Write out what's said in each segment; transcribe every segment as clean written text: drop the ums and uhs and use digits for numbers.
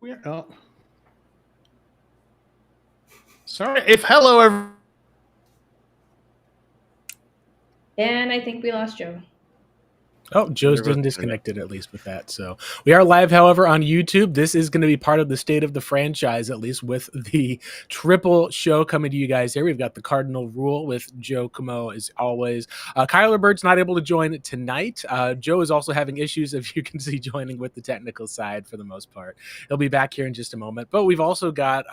we're oh. Sorry if hello everyone. And I think we lost Joe. Oh, Joe's been disconnected at least with that. So we are live, however, on YouTube. This is going to be part of the state of the franchise, at least with the triple show coming to you guys here. We've got the Cardinal Rule with Joe Camo as always. Kyler Bird's not able to join tonight. Joe is also having issues, if you can see, joining with the technical side for the most part. He'll be back here in just a moment. But we've also got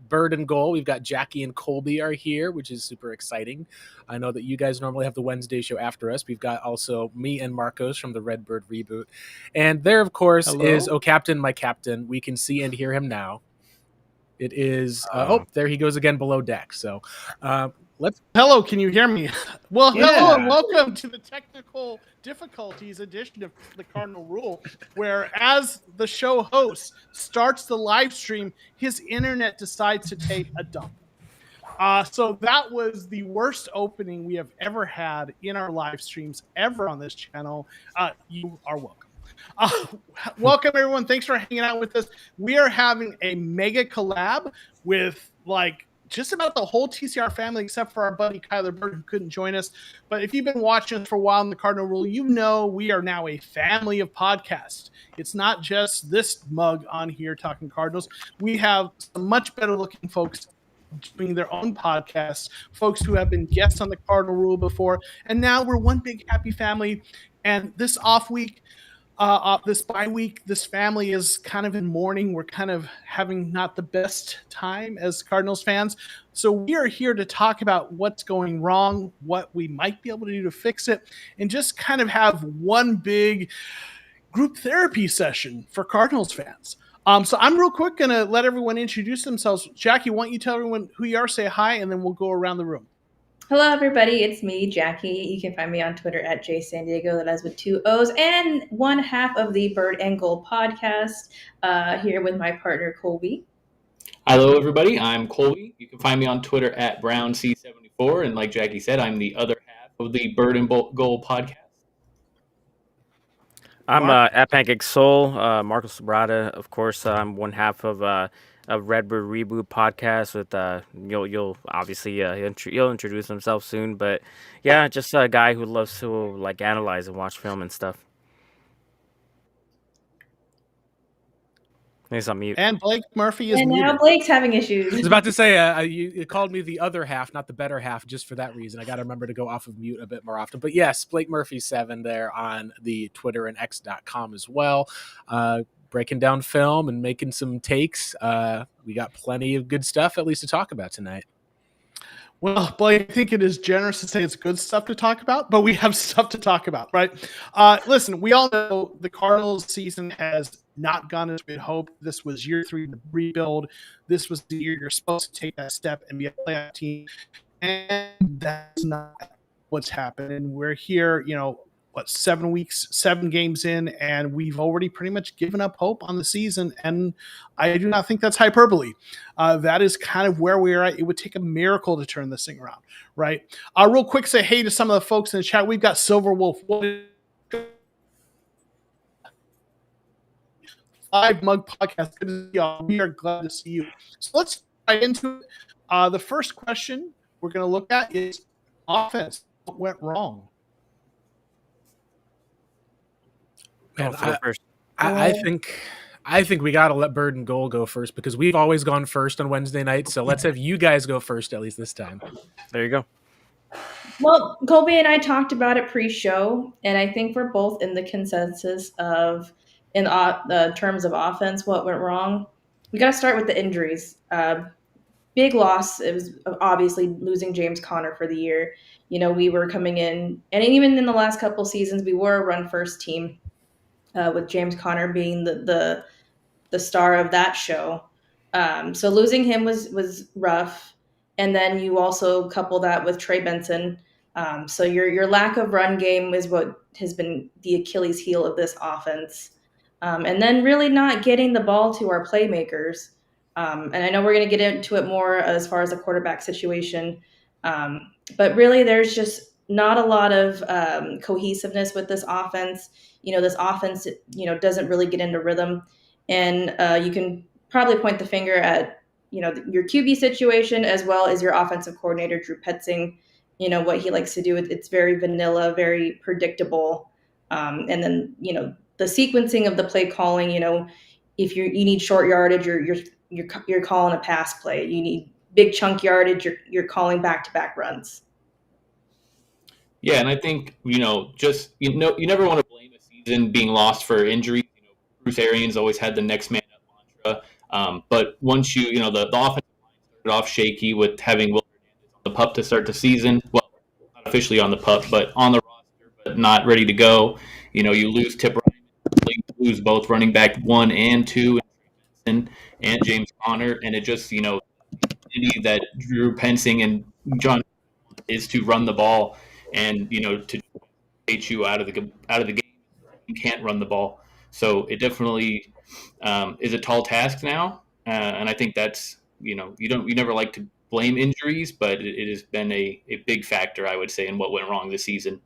Bird and Goal. We've got Jackie and Colby are here, which is super exciting. I know that you guys normally have the Wednesday show after us. We've got also me and Marcos from the Redbird Reboot. And there, of course, is Oh Captain, My Captain. We can see and hear him now. It is, there he goes again below deck. So Hello, can you hear me? Well, hello and welcome to the technical difficulties edition of the Cardinal Rule, where as the show host starts the live stream, his internet decides to take a dump. So that was the worst opening we have ever had in our live streams ever on this channel. You are welcome. Welcome, everyone. Thanks for hanging out with us. We are having a mega collab with just about the whole TCR family, except for our buddy Kyler Bird, who couldn't join us. But if you've been watching us for a while in the Cardinal Rule, you know we are now a family of podcasts. It's not just this mug on here talking Cardinals. We have some much better looking folks doing their own podcasts, folks who have been guests on the Cardinal Rule before, and now we're one big happy family. And this off week, this bye week, this family is kind of in mourning. We're kind of having not the best time as Cardinals fans. So we are here to talk about what's going wrong, what we might be able to do to fix it, and just kind of have one big group therapy session for Cardinals fans. So I'm real quick going to let everyone introduce themselves. Jackie, why don't you tell everyone who you are, say hi, and then we'll go around the room. Hello, everybody. It's me, Jackie. You can find me on Twitter at jsandiego. That is with 2 O's, and one half of the Bird and Goal podcast here with my partner, Colby. Hello, everybody. I'm Colby. You can find me on Twitter at BrownC74. And like Jackie said, I'm the other half of the Bird and Goal podcast. I'm at Pancake Soul, Marcos Sobrada. Of course, I'm one half of a Redbird Reboot podcast. With you'll obviously he'll introduce himself soon, but yeah, just a guy who loves to analyze and watch film and stuff. He's on mute. And Blake Murphy is and muted. Now Blake's having issues. I was about to say, you called me the other half, not the better half, just for that reason. I got to remember to go off of mute a bit more often. But yes, Blake Murphy 7 there on the Twitter and X.com as well. Breaking down film and making some takes. We got plenty of good stuff, at least, to talk about tonight. Well, Blake, I think it is generous to say it's good stuff to talk about, but we have stuff to talk about, right? Listen, we all know the Cardinals season has not gone as we had hoped. This was year 3 of the rebuild. This was the year you're supposed to take that step and be a playoff team. And that's not what's happened. And we're here, 7 games in, and we've already pretty much given up hope on the season. And I do not think that's hyperbole. That is kind of where we are at. It would take a miracle to turn this thing around, right? Real quick, say hey to some of the folks in the chat. We've got Silver Wolf, 5 Mug Podcast. Good to see y'all. We are glad to see you. So let's dive into it. The first question we're going to look at is offense. What went wrong? Man, I think we got to let Bird and Goal go first, because we've always gone first on Wednesday night. So let's have you guys go first, at least this time. There you go. Well, Colby and I talked about it pre-show, and I think we're both in the consensus of, in the terms of offense, what went wrong. We got to start with the injuries. Big loss. It was obviously losing James Conner for the year. We were coming in, and even in the last couple seasons, we were a run-first team. With James Conner being the star of that show. So losing him was rough. And then you also couple that with Trey Benson. So your lack of run game is what has been the Achilles heel of this offense. And then really not getting the ball to our playmakers. And I know we're going to get into it more as far as the quarterback situation. But really there's just not a lot of cohesiveness with this offense. This offense, doesn't really get into rhythm. And you can probably point the finger at, your QB situation as well as your offensive coordinator, Drew Petzing, what he likes to do. It's very vanilla, very predictable. And then, the sequencing of the play calling, if you need short yardage, you're calling a pass play. You need big chunk yardage, you're calling back-to-back runs. Yeah, and I think, you never want to blame a season being lost for injury. Bruce Arians always had the next man up mantra. But once the offensive line started off shaky with having Will Hernandez on the pup to start the season. Well, not officially on the pup, but on the roster, but not ready to go. You lose Tip Ryan, you lose both running back 1 and 2, and James Conner, and it just, that Drew Pensing and John is to run the ball and to take you out of the game. You can't run the ball, so it definitely is a tall task now. And I think that's you never like to blame injuries, but it has been a big factor, I would say, in what went wrong this season.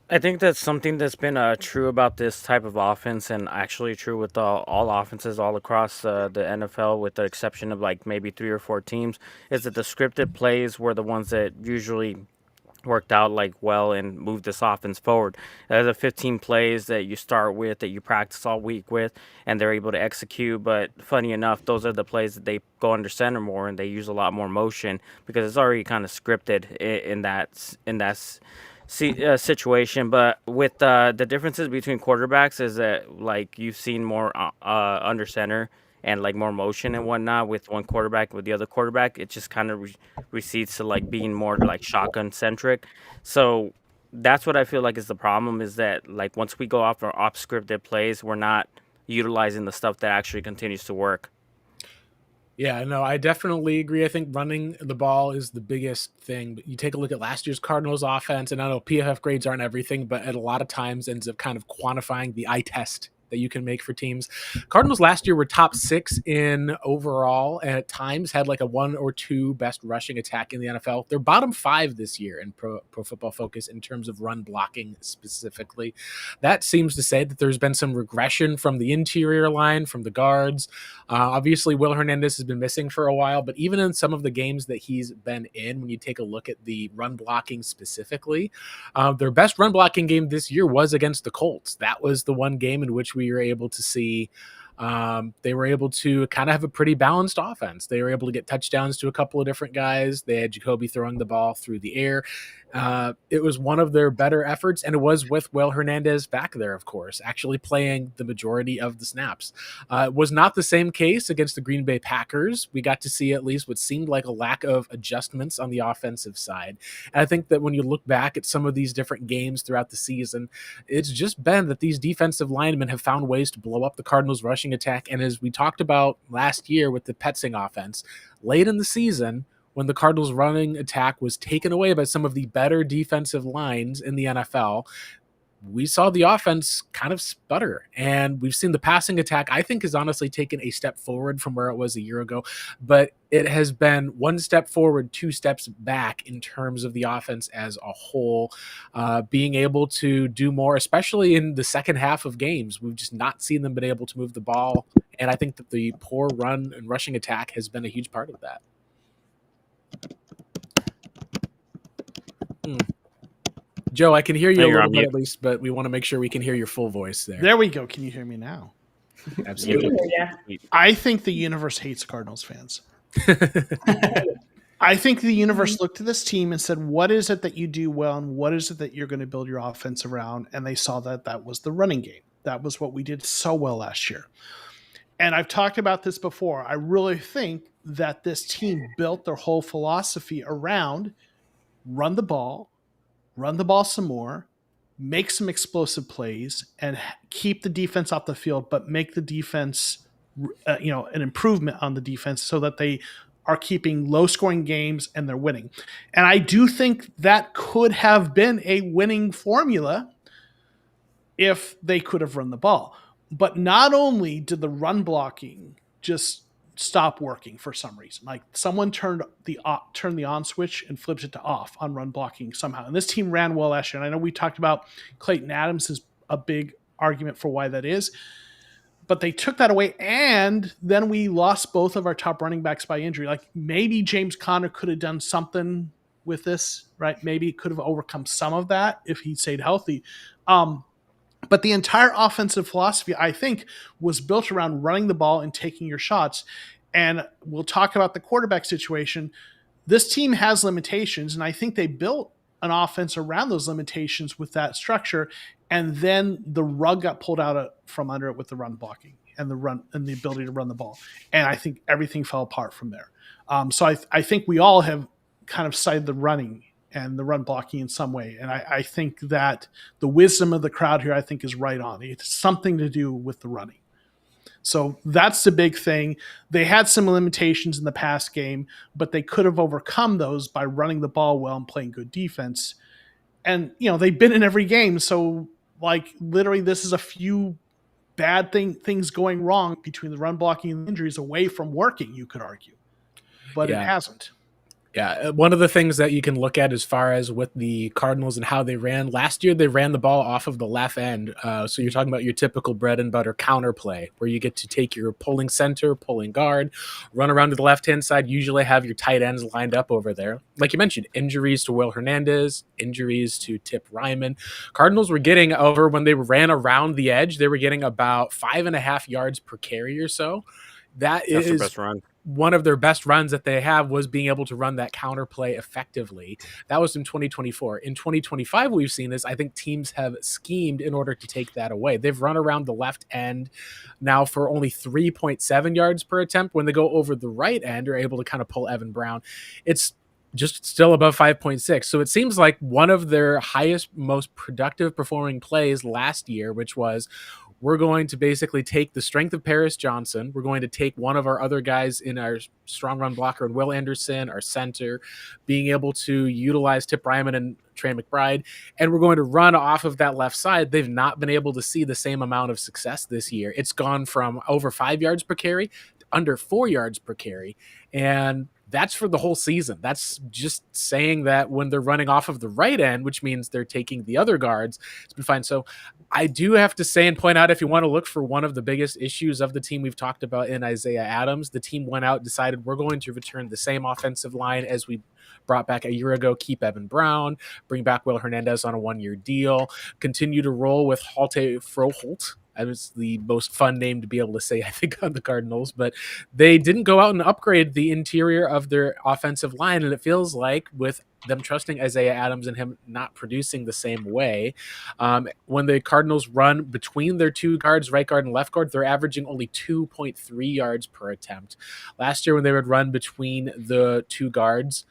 I think that's something that's been true about this type of offense, and actually true with all offenses all across the NFL, with the exception of like maybe 3 or 4 teams, is that the scripted plays were the ones that usually worked out like well and moved this offense forward. The 15 plays that you start with, that you practice all week with, and they're able to execute. But funny enough, those are the plays that they go under center more, and they use a lot more motion because it's already kind of scripted in that situation. But with the differences between quarterbacks is that like you've seen more under center and like more motion and whatnot with one quarterback. With the other quarterback, it just kind of recedes to like being more like shotgun centric. So that's what I feel like is the problem, is that like once we go off our off scripted plays, we're not utilizing the stuff that actually continues to work. Yeah, no, I definitely agree. I think running the ball is the biggest thing. But you take a look at last year's Cardinals offense, and I know PFF grades aren't everything, but at a lot of times ends up kind of quantifying the eye test that you can make for teams. Cardinals last year were top 6 in overall, and at times had like a 1 or 2 best rushing attack in the NFL. They're bottom 5 this year in Pro Football Focus in terms of run blocking specifically. That seems to say that there's been some regression from the interior line, from the guards. Obviously, Will Hernandez has been missing for a while, but even in some of the games that he's been in, when you take a look at the run blocking specifically, their best run blocking game this year was against the Colts. That was the one game in which we were able to see they were able to kind of have a pretty balanced offense. They were able to get touchdowns to a couple of different guys. They had Jacoby throwing the ball through the air. It was one of their better efforts, and it was with Will Hernandez back there, of course, actually playing the majority of the snaps. It was not the same case against the Green Bay Packers. We got to see at least what seemed like a lack of adjustments on the offensive side. And I think that when you look back at some of these different games throughout the season, it's just been that these defensive linemen have found ways to blow up the Cardinals' rushing attack. And as we talked about last year with the Petzing offense, late in the season, when the Cardinals' running attack was taken away by some of the better defensive lines in the NFL, we saw the offense kind of sputter. And we've seen the passing attack, I think, has honestly taken a step forward from where it was a year ago. But it has been 1 step forward, 2 steps back in terms of the offense as a whole, being able to do more, especially in the second half of games. We've just not seen them been able to move the ball. And I think that the poor run and rushing attack has been a huge part of that. Joe, I can hear you a little bit at least, but we want to make sure we can hear your full voice there. There we go. Can you hear me now? Absolutely. I think the universe hates Cardinals fans. I think the universe looked at this team and said, what is it that you do well, and what is it that you're going to build your offense around? And they saw that that was the running game. That was what we did so well last year. And I've talked about this before. I really think that this team built their whole philosophy around run the ball some more, make some explosive plays, and keep the defense off the field, but make the defense, an improvement on the defense so that they are keeping low-scoring games and they're winning. And I do think that could have been a winning formula if they could have run the ball. But not only did the run blocking just stop working for some reason, like someone turned the on switch and flipped it to off on run blocking somehow. And this team ran well last year. And I know we talked about Clayton Adams is a big argument for why that is. But they took that away, and then we lost both of our top running backs by injury. Like maybe James Conner could have done something with this, right? Maybe could have overcome some of that if he stayed healthy. But the entire offensive philosophy, I think, was built around running the ball and taking your shots. And we'll talk about the quarterback situation. This team has limitations, and I think they built an offense around those limitations with that structure. And then the rug got pulled out from under it with the run blocking and the ability to run the ball. And I think everything fell apart from there. So I think we all have kind of cited the running and the run blocking in some way. And I think that the wisdom of the crowd here, I think, is right on. It's something to do with the running. So that's the big thing. They had some limitations in the past game, but they could have overcome those by running the ball well and playing good defense. And, they've been in every game. So, like, literally, this is a few bad things going wrong between the run blocking and injuries away from working, you could argue. But it hasn't. Yeah, one of the things that you can look at as far as with the Cardinals and how they ran last year, they ran the ball off of the left end. So you're talking about your typical bread and butter counter play where you get to take your pulling center, pulling guard, run around to the left-hand side, usually have your tight ends lined up over there. Like you mentioned, injuries to Will Hernandez, injuries to Tip Ryman. Cardinals were getting over when they ran around the edge, they were getting about 5.5 yards per carry or so. That's the best run. One of their best runs that they have was being able to run that counter play effectively. That was in 2024. In 2025, we've seen this. I think teams have schemed in order to take that away. They've run around the left end now for only 3.7 yards per attempt. When they go over the right end, are able to kind of pull Evan Brown. It's just still above 5.6. So it seems like one of their highest, most productive performing plays last year, which was, we're going to basically take the strength of Paris Johnson. We're going to take one of our other guys in our strong run blocker and Will Anderson, our center, being able to utilize Tip Ryman and Trey McBride, and we're going to run off of that left side. They've not been able to see the same amount of success this year. It's gone from over 5 yards per carry to under 4 yards per carry. And that's for the whole season. That's just saying that when they're running off of the right end, which means they're taking the other guards, it's been fine. So I do have to say and point out, if you want to look for one of the biggest issues of the team we've talked about in Isaiah Adams, the team went out and decided we're going to return the same offensive line as we brought back a year ago, keep Evan Brown, bring back Will Hernandez on a 1-year deal, continue to roll with Halte Froholt. That was the most fun name to be able to say, I think, on the Cardinals. But they didn't go out and upgrade the interior of their offensive line. And it feels like with them trusting Isaiah Adams and him not producing the same way, when the Cardinals run between their two guards, right guard and left guard, they're averaging only 2.3 yards per attempt. Last year, when they would run between the two guards,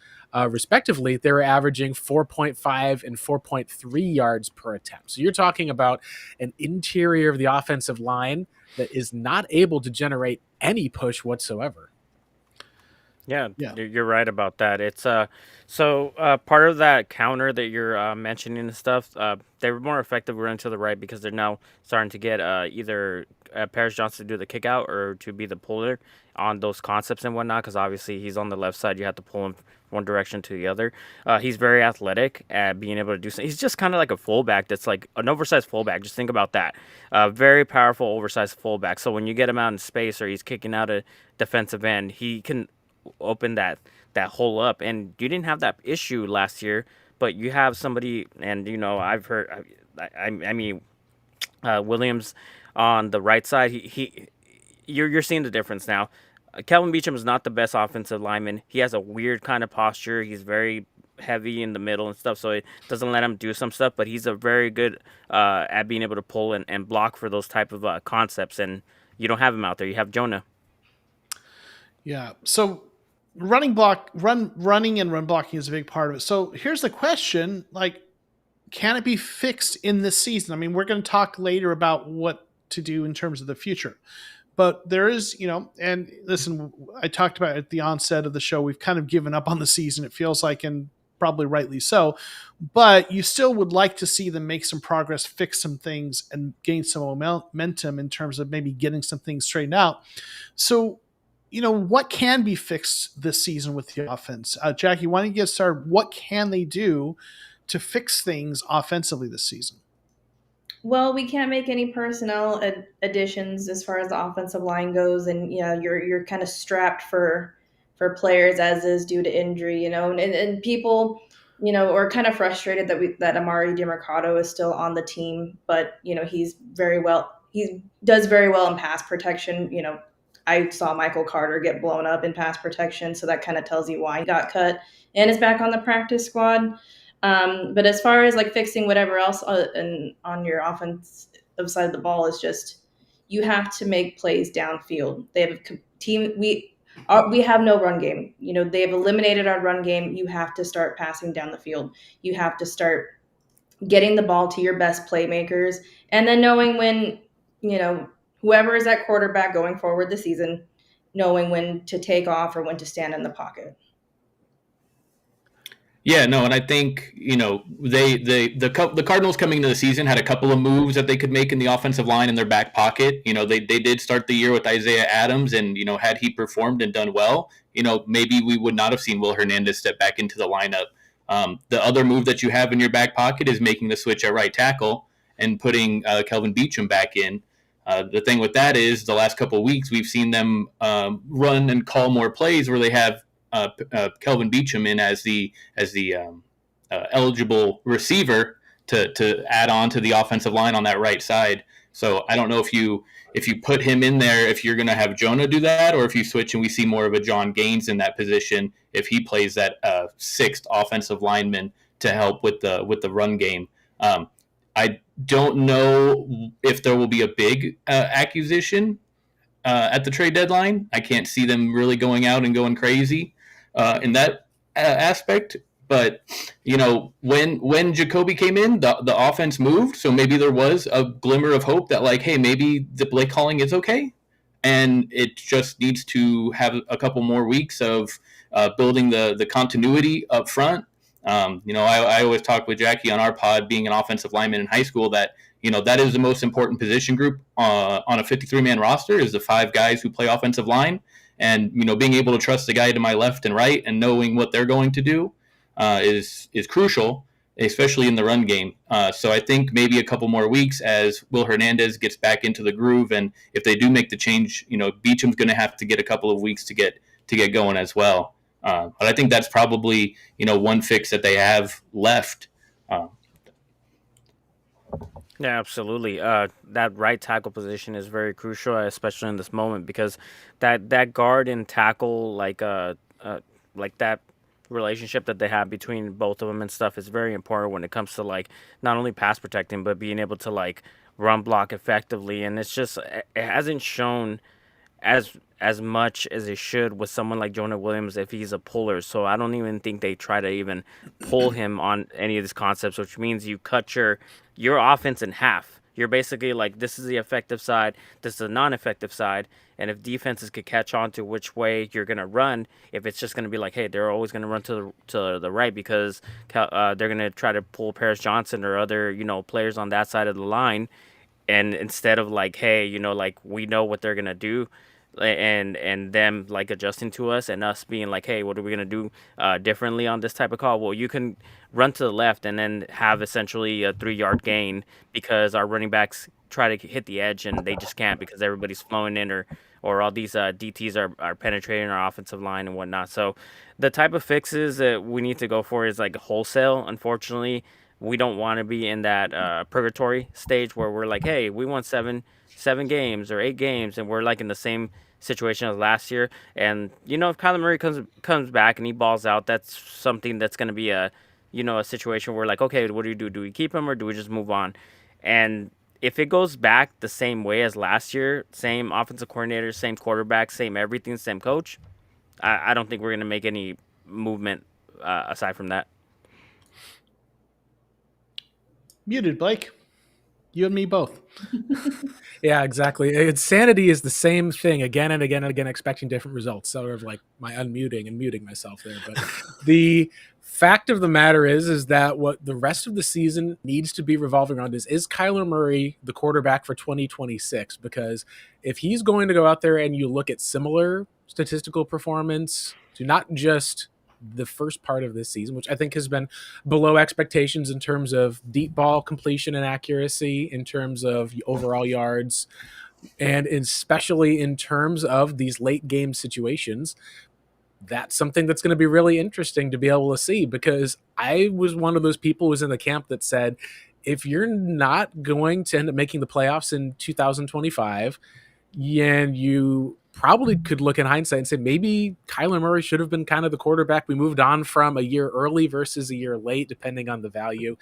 respectively, they were averaging 4.5 and 4.3 yards per attempt. So you're talking about an interior of the offensive line that is not able to generate any push whatsoever. Yeah, you're right about that. It's part of that counter that you're mentioning and stuff. They were more effective running to the right because they're now starting to get either Paris Johnson to do the kick out or to be the puller on those concepts and whatnot. Because obviously he's on the left side, you have to pull him one direction to the other. He's very athletic at being able to do something. He's just kind of like a fullback that's like an oversized fullback. Just think about that. Very powerful oversized fullback. So when you get him out in space or he's kicking out a defensive end, he can open that hole up. And you didn't have that issue last year, but you have somebody, and I've heard, I mean, Williams on the right side. You're seeing the difference now. Kelvin Beachum is not the best offensive lineman. He has a weird kind of posture. He's very heavy in the middle and stuff, so it doesn't let him do some stuff. But he's a very good at being able to pull and block for those type of concepts. And you don't have him out there. You have Jonah. Yeah. So running and run blocking is a big part of it. So here's the question: like, can it be fixed in this season? I mean, we're going to talk later about what to do in terms of the future. But there is, and listen, I talked about at the onset of the show, we've kind of given up on the season, it feels like, and probably rightly so. But you still would like to see them make some progress, fix some things, and gain some momentum in terms of maybe getting some things straightened out. So, what can be fixed this season with the offense? Jackie, why don't you get started? What can they do to fix things offensively this season? Well, we can't make any personnel additions as far as the offensive line goes, and yeah, you're kind of strapped for players as is due to injury, and people, are kind of frustrated that Amari DiMercado is still on the team, but he does very well in pass protection. I saw Michael Carter get blown up in pass protection, so that kind of tells you why he got cut and is back on the practice squad. But as far as like fixing whatever else on your offensive side of the ball is just you have to make plays downfield. They have a team. We have no run game. They have eliminated our run game. You have to start passing down the field. You have to start getting the ball to your best playmakers, and then knowing when whoever is at quarterback going forward the season, knowing when to take off or when to stand in the pocket. Yeah, no, and I think the Cardinals coming into the season had a couple of moves that they could make in the offensive line in their back pocket. They did start the year with Isaiah Adams, and had he performed and done well, maybe we would not have seen Will Hernandez step back into the lineup. The other move that you have in your back pocket is making the switch at right tackle and putting Kelvin Beachum back in. The thing with that is the last couple of weeks we've seen them run and call more plays where they have Kelvin Beachum in as the eligible receiver to add on to the offensive line on that right side. So I don't know if you put him in there, if you're going to have Jonah do that, or if you switch and we see more of a John Gaines in that position, if he plays that sixth offensive lineman to help with the run game. I don't know if there will be a big acquisition at the trade deadline. I can't see them really going out and going crazy in that aspect. But when Jacoby came in, the offense moved, so maybe there was a glimmer of hope that hey, maybe the play calling is okay, and it just needs to have a couple more weeks of building the continuity up front. I always talk with Jackie on our pod, being an offensive lineman in high school, that that is the most important position group on a 53-man roster is the 5 guys who play offensive line. And, being able to trust the guy to my left and right and knowing what they're going to do is crucial, especially in the run game. So I think maybe a couple more weeks as Will Hernandez gets back into the groove. And if they do make the change, Beacham's going to have to get a couple of weeks to get going as well. But I think that's probably, one fix that they have left. Yeah, absolutely. That right tackle position is very crucial, especially in this moment, because that guard and tackle, like that relationship that they have between both of them and stuff, is very important when it comes to not only pass protecting but being able to run block effectively. And it's just it hasn't shown as much as it should with someone like Jonah Williams if he's a puller. So I don't even think they try to even pull him on any of these concepts, which means you cut your offense in half. You're basically this is the effective side, this is the non-effective side, and if defenses could catch on to which way you're going to run, if it's just going to be hey, they're always going to run to the right because they're going to try to pull Paris Johnson or other players on that side of the line, and instead of hey, we know what they're going to do, and them adjusting to us and us being hey, what are we going to do differently on this type of call? Well, you can run to the left and then have essentially a 3-yard gain because our running backs try to hit the edge and they just can't because everybody's flowing in or all these DTs are penetrating our offensive line and whatnot. So the type of fixes that we need to go for is wholesale. Unfortunately, we don't want to be in that purgatory stage where we're hey, we won seven games or 8 games and we're in the same situation as last year. And if Kyler Murray comes back and he balls out, that's something that's going to be a situation where okay, what do we do? Do we keep him or do we just move on? And if it goes back the same way as last year, same offensive coordinator, same quarterback, same everything, same coach, I don't think we're going to make any movement aside from that. Muted, Blake. You and me both. Yeah, exactly. Insanity is the same thing again and again and again, expecting different results. Sort of my unmuting and muting myself there. But the fact of the matter is that what the rest of the season needs to be revolving around is Kyler Murray the quarterback for 2026? Because if he's going to go out there and you look at similar statistical performance to not just the first part of this season, which I think has been below expectations in terms of deep ball completion and accuracy, in terms of overall yards, and especially in terms of these late game situations. That's something that's going to be really interesting to be able to see, because I was one of those people who was in the camp that said, if you're not going to end up making the playoffs in 2025, and you probably could look in hindsight and say maybe Kyler Murray should have been kind of the quarterback we moved on from a year early versus a year late, depending on the value.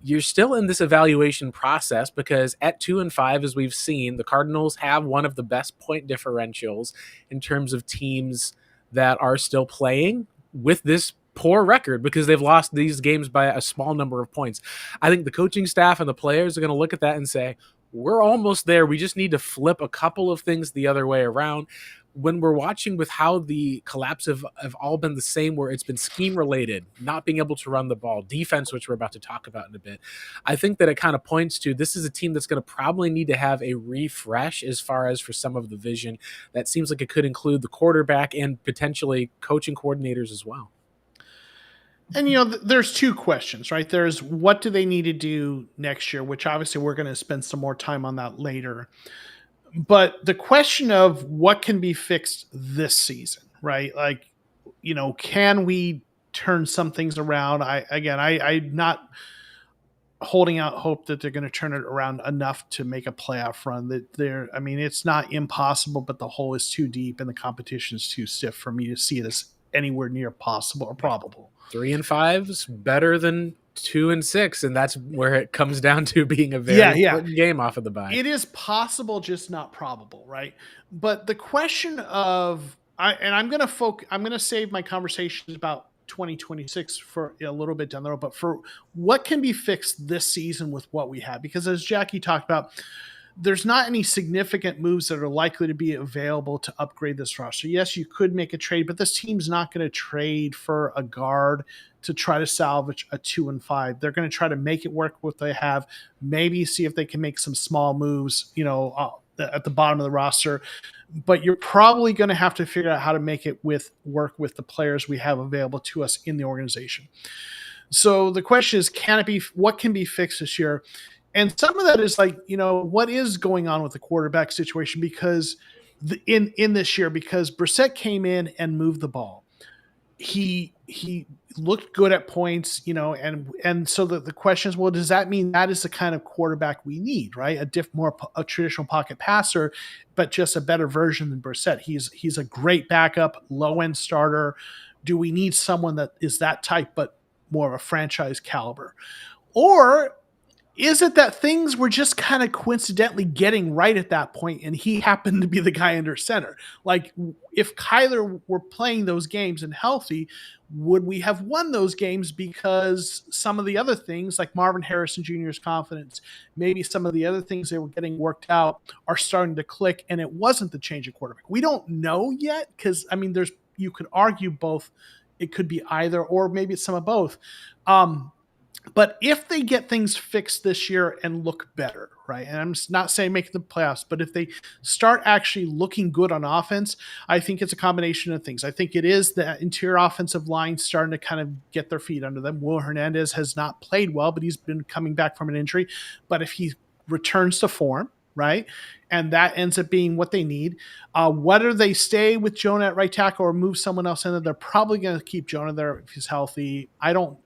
You're still in this evaluation process, because at 2-5, as we've seen, the Cardinals have one of the best point differentials in terms of teams that are still playing with this poor record, because they've lost these games by a small number of points. I think the coaching staff and the players are going to look at that and say, we're almost there. We just need to flip a couple of things the other way around. When we're watching with how the collapse have all been the same, where it's been scheme related, not being able to run the ball, defense, which we're about to talk about in a bit, I think that it kind of points to this is a team that's going to probably need to have a refresh as far as for some of the vision. That seems like it could include the quarterback and potentially coaching coordinators as well. And, there's two questions, right? There's what do they need to do next year, which obviously we're going to spend some more time on that later. But the question of what can be fixed this season, right? Like, can we turn some things around? I'm not holding out hope that they're going to turn it around enough to make a playoff run. It's not impossible, but the hole is too deep and the competition is too stiff for me to see it as anywhere near possible or probable. 3-5 is better than 2-6, and that's where it comes down to being a very important game off of the bye. It is possible, just not probable, right? But the question of I'm going to save my conversations about 2026 for a little bit down the road, but for what can be fixed this season with what we have, because as Jackie talked about, there's not any significant moves that are likely to be available to upgrade this roster. Yes, you could make a trade, but this team's not going to trade for a guard to try to salvage a 2-5. They're going to try to make it work with what they have, maybe see if they can make some small moves, at the bottom of the roster. But you're probably going to have to figure out how to make it work with the players we have available to us in the organization. So the question is, what can be fixed this year? And some of that is like, what is going on with the quarterback situation? Because in this year, because Brissett came in and moved the ball, he looked good at points, and so the question is, well, does that mean that is the kind of quarterback we need, right? A traditional pocket passer, but just a better version than Brissett. He's a great backup, low end starter. Do we need someone that is that type, but more of a franchise caliber? Or is it that things were just kind of coincidentally getting right at that point, and he happened to be the guy under center? Like, if Kyler were playing those games and healthy, would we have won those games because some of the other things, like Marvin Harrison Jr.'s confidence, maybe some of the other things they were getting worked out are starting to click, and it wasn't the change of quarterback? We don't know yet, because, you could argue both. It could be either, or maybe it's some of both. But if they get things fixed this year and look better, right? And I'm not saying make the playoffs, but if they start actually looking good on offense, I think it's a combination of things. I think it is the interior offensive line starting to kind of get their feet under them. Will Hernandez has not played well, but he's been coming back from an injury. But if he returns to form, right, and that ends up being what they need, whether they stay with Jonah at right tackle or move someone else in there, they're probably going to keep Jonah there if he's healthy. I don't,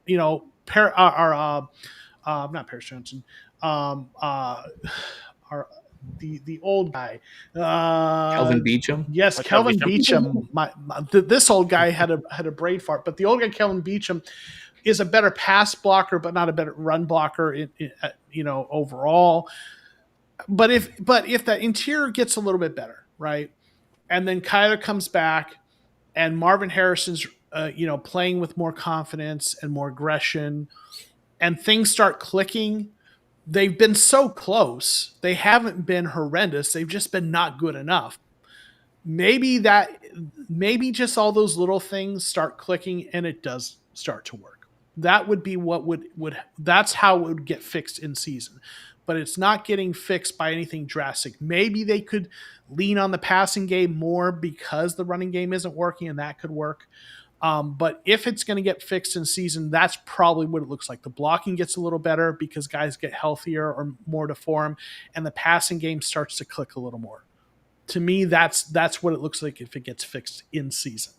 not Paris Johnson, the old guy, Kelvin Beachum. Yes, Kelvin Beachum. This old guy had a brain fart, but the old guy Kelvin Beachum is a better pass blocker, but not a better run blocker. Overall. But if that interior gets a little bit better, right, and then Kyler comes back, and Marvin Harrison's playing with more confidence and more aggression, and things start clicking. They've been so close. They haven't been horrendous. They've just been not good enough. Maybe just all those little things start clicking and it does start to work. That would be what that's how it would get fixed in season. But it's not getting fixed by anything drastic. Maybe they could lean on the passing game more because the running game isn't working, and that could work. But if it's going to get fixed in season, that's probably what it looks like. The blocking gets a little better because guys get healthier or more to form, and the passing game starts to click a little more. To me, that's what it looks like if it gets fixed in season.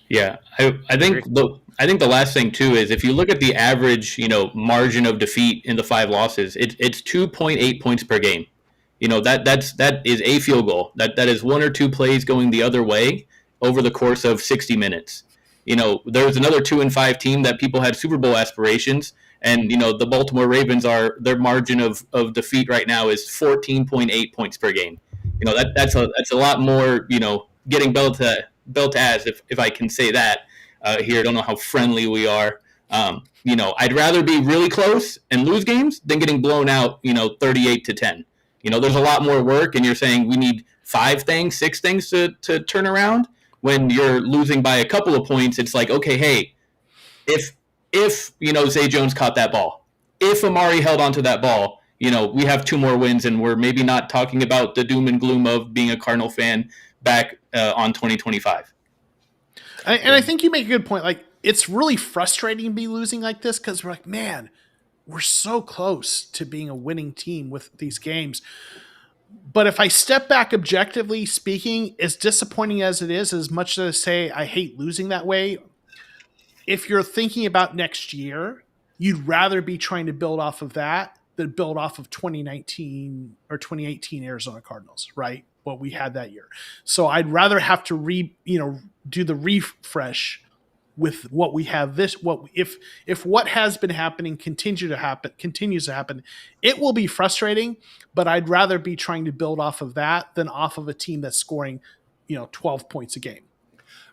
Yeah, I think the last thing too is if you look at the average margin of defeat in the 5 losses, it's 2.8 points per game. That is a field goal. That is 1 or 2 plays going the other way over the course of 60 minutes. There's another 2-5 team that people had Super Bowl aspirations, and the Baltimore Ravens their margin of defeat right now is 14.8 points per game. That's a lot more. Getting built as if I can say that here. I don't know how friendly we are. I'd rather be really close and lose games than getting blown out. 38-10. There's a lot more work, and you're saying we need 5 things, 6 things to turn around. When you're losing by a couple of points, it's like, okay, hey, if Zay Jones caught that ball, if Amari held onto that ball, we have 2 more wins, and we're maybe not talking about the doom and gloom of being a Cardinal fan back on 2025. And I think you make a good point. Like, it's really frustrating to be losing like this because we're like, man, we're so close to being a winning team with these games. But if I step back, objectively speaking, as disappointing as it is, as much as I say I hate losing that way, if you're thinking about next year, you'd rather be trying to build off of that than build off of 2019 or 2018 Arizona Cardinals, right? What we had that year. So I'd rather have to do the refresh with what we have if what has been happening continues to happen, it will be frustrating, but I'd rather be trying to build off of that than off of a team that's scoring 12 points a game.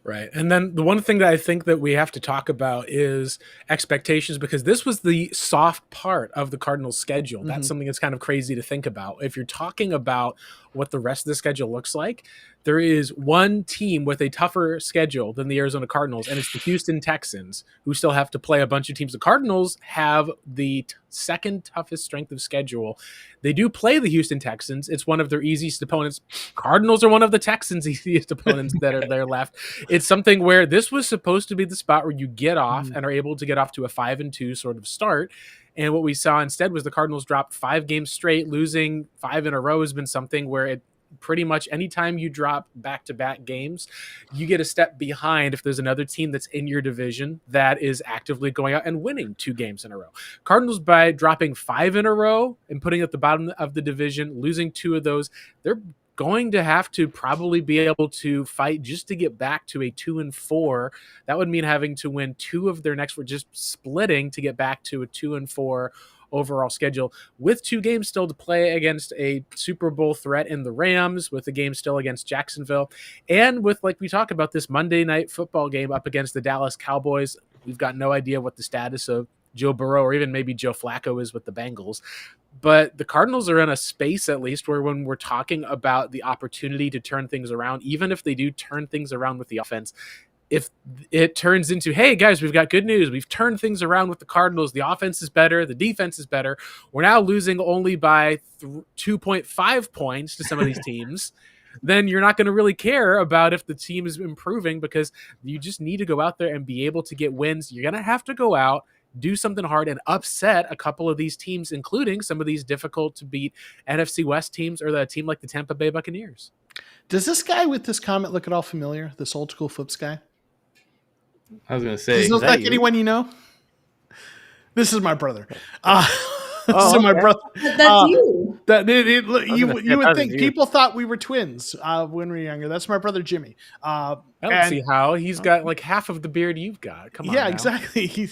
Right. And then the one thing that I think that we have to talk about is expectations, because this was the soft part of the Cardinals schedule. Mm-hmm. That's something that's kind of crazy to think about. If you're talking about what the rest of the schedule looks like, there is one team with a tougher schedule than the Arizona Cardinals, and it's the Houston Texans, who still have to play a bunch of teams. The Cardinals have the second toughest strength of schedule. They do play the Houston Texans. It's one of their easiest opponents. Cardinals are one of the Texans' easiest opponents that are there left. It's something where this was supposed to be the spot where you get off and are able to get off to a 5-2 sort of start. And what we saw instead was the Cardinals dropped 5 games straight. Losing 5 in a row has been something where it pretty much anytime you drop back-to-back games, you get a step behind if there's another team that's in your division that is actively going out and winning 2 games in a row. Cardinals, by dropping 5 in a row and putting at the bottom of the division, losing 2 of those, they're going to have to probably be able to fight just to get back to a 2-4. That would mean having to win 2 of their next, we're just splitting to get back to a 2-4 overall schedule, with 2 games still to play against a Super Bowl threat in the Rams, with a game still against Jacksonville, and with, like we talk about, this Monday night football game up against the Dallas Cowboys. We've got no idea what the status of Joe Burrow or even maybe Joe Flacco is with the Bengals. But the Cardinals are in a space, at least, where when we're talking about the opportunity to turn things around, even if they do turn things around with the offense, if it turns into, hey, guys, we've got good news. We've turned things around with the Cardinals. The offense is better. The defense is better. We're now losing only by 2.5 points to some of these teams. Then you're not going to really care about if the team is improving, because you just need to go out there and be able to get wins. You're going to have to go out, do something hard, and upset a couple of these teams, including some of these difficult to beat NFC West teams or the team like the Tampa Bay Buccaneers. Does this guy with this comment look at all familiar? This old school Flips guy? I was going to say, does he look like anyone you know? This is my brother. So my brother. That's you. You would think people thought we were twins when we were younger. That's my brother Jimmy. I don't see how. He's got like half of the beard you've got. Come on. Yeah, now. Exactly.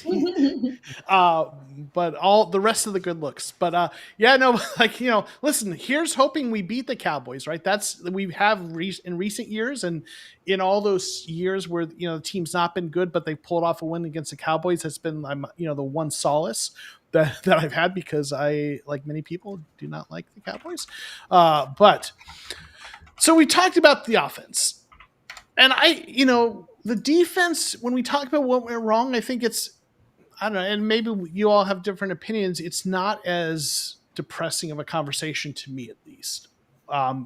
But all the rest of the good looks. But listen, here's hoping we beat the Cowboys, right? That's we have in recent years, and in all those years where the team's not been good, but they pulled off a win against the Cowboys. That's been the one solace that I've had, because I, like many people, do not like the Cowboys. But so we talked about the offense, and the defense, when we talk about what went wrong, I think I don't know, and maybe you all have different opinions. It's not as depressing of a conversation to me, at least,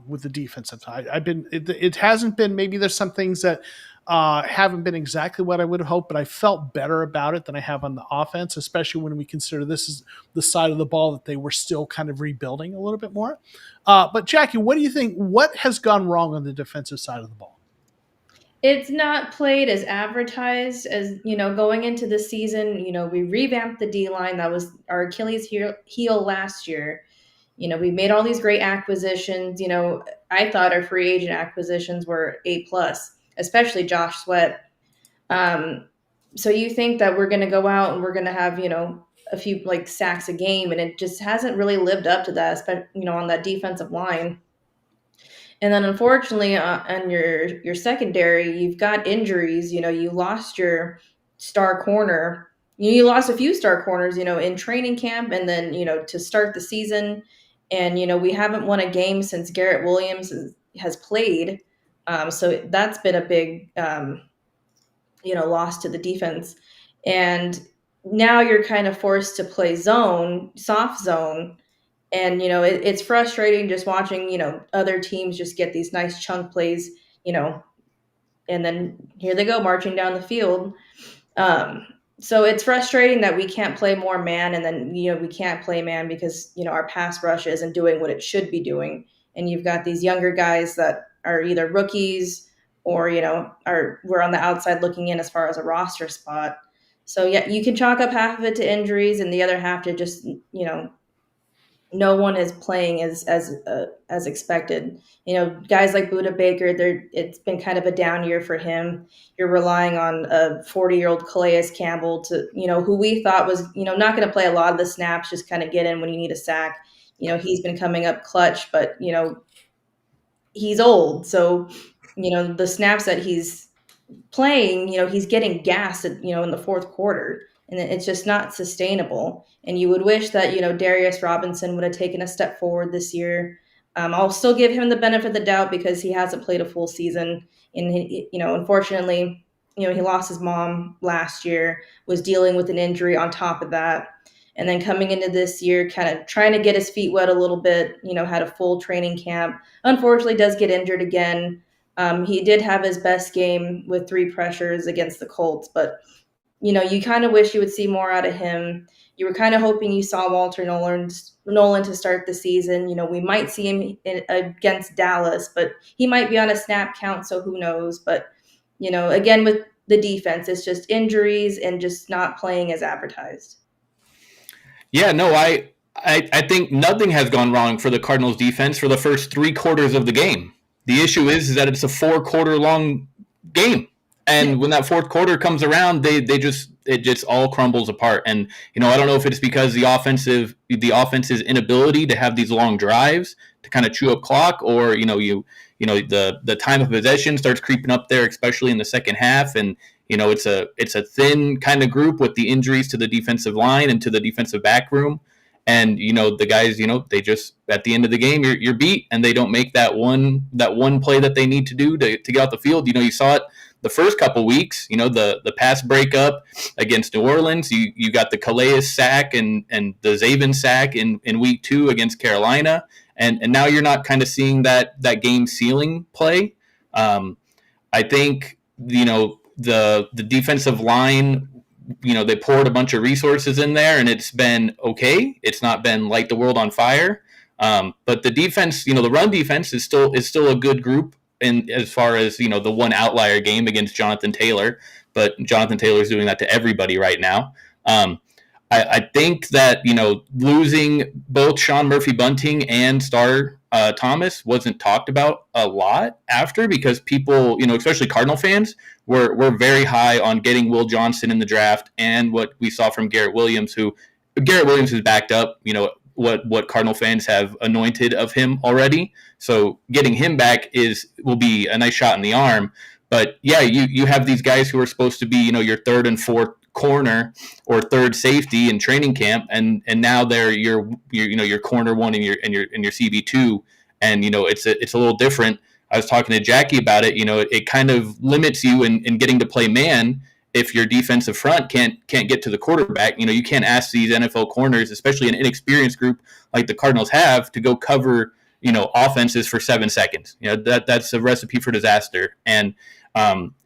with the defensive side. It hasn't been, maybe there's some things that haven't been exactly what I would have hoped, but I felt better about it than I have on the offense, especially when we consider this is the side of the ball that they were still kind of rebuilding a little bit more. But Jackie, what do you think? What has gone wrong on the defensive side of the ball? It's not played as advertised as, going into the season. We revamped the D line. That was our Achilles heel last year. We made all these great acquisitions. I thought our free agent acquisitions were A+, especially Josh Sweat. So you think that we're going to go out and we're going to have, a few like sacks a game, and it just hasn't really lived up to that, especially, on that defensive line. And then unfortunately, on your secondary, you've got injuries. You lost your star corner. You lost a few star corners, in training camp, and then to start the season. And we haven't won a game since Garrett Williams has played. So that's been a big loss to the defense. And now you're kind of forced to play soft zone, and it's frustrating just watching other teams just get these nice chunk plays, and then here they go marching down the field. So it's frustrating that we can't play more man, and then we can't play man because our pass rush isn't doing what it should be doing, and you've got these younger guys that are either rookies or we're on the outside looking in as far as a roster spot. So yeah, you can chalk up half of it to injuries and the other half to just no one is playing as expected. Guys like Buda Baker, it's been kind of a down year for him. You're relying on a 40-year-old Calais Campbell to, who we thought was, not going to play a lot of the snaps, just kind of get in when you need a sack. He's been coming up clutch, but he's old, so the snaps that he's playing, he's getting gassed in the fourth quarter, and it's just not sustainable. And you would wish that, Darius Robinson would have taken a step forward this year. I'll still give him the benefit of the doubt because he hasn't played a full season. And, unfortunately, he lost his mom last year, was dealing with an injury on top of that. And then coming into this year, kind of trying to get his feet wet a little bit, had a full training camp. Unfortunately, does get injured again. He did have his best game with 3 pressures against the Colts, but you kind of wish you would see more out of him. You were kind of hoping you saw Walter Nolan to start the season. We might see him against Dallas, but he might be on a snap count, so who knows. But, again, with the defense, it's just injuries and just not playing as advertised. Yeah, no, I think nothing has gone wrong for the Cardinals defense for the first 3 quarters of the game. The issue is that it's a 4-quarter long game. And when that fourth quarter comes around, it just all crumbles apart. And I don't know if it's because the offense's inability to have these long drives to kind of chew up clock, or the time of possession starts creeping up there, especially in the second half. And it's a thin kind of group with the injuries to the defensive line and to the defensive back room. And the guys, they just at the end of the game, you're beat, and they don't make that one play that they need to do to get out the field. You saw it the first couple weeks, the pass breakup against New Orleans. You got the Calais sack and the Zaven sack in week 2 against Carolina, and now you're not kind of seeing that game sealing play. I think the defensive line, they poured a bunch of resources in there, and it's been okay. It's not been light the world on fire. But the defense, the run defense is still a good group in as far as, the one outlier game against Jonathan Taylor. But Jonathan Taylor is doing that to everybody right now. I think that, losing both Sean Murphy-Bunting and Star Thomas wasn't talked about a lot after, because people, especially Cardinal fans, were very high on getting Will Johnson in the draft, and what we saw from Garrett Williams, has backed up, what Cardinal fans have anointed of him already. So getting him back will be a nice shot in the arm. But yeah, you have these guys who are supposed to be, your third and fourth corner or third safety in training camp, and now they're your corner one and your CB2, and it's a little different. I was talking to Jackie about it. It kind of limits you in getting to play man if your defensive front can't get to the quarterback. You can't ask these NFL corners, especially an inexperienced group like the Cardinals have, to go cover offenses for 7 seconds. That's a recipe for disaster. And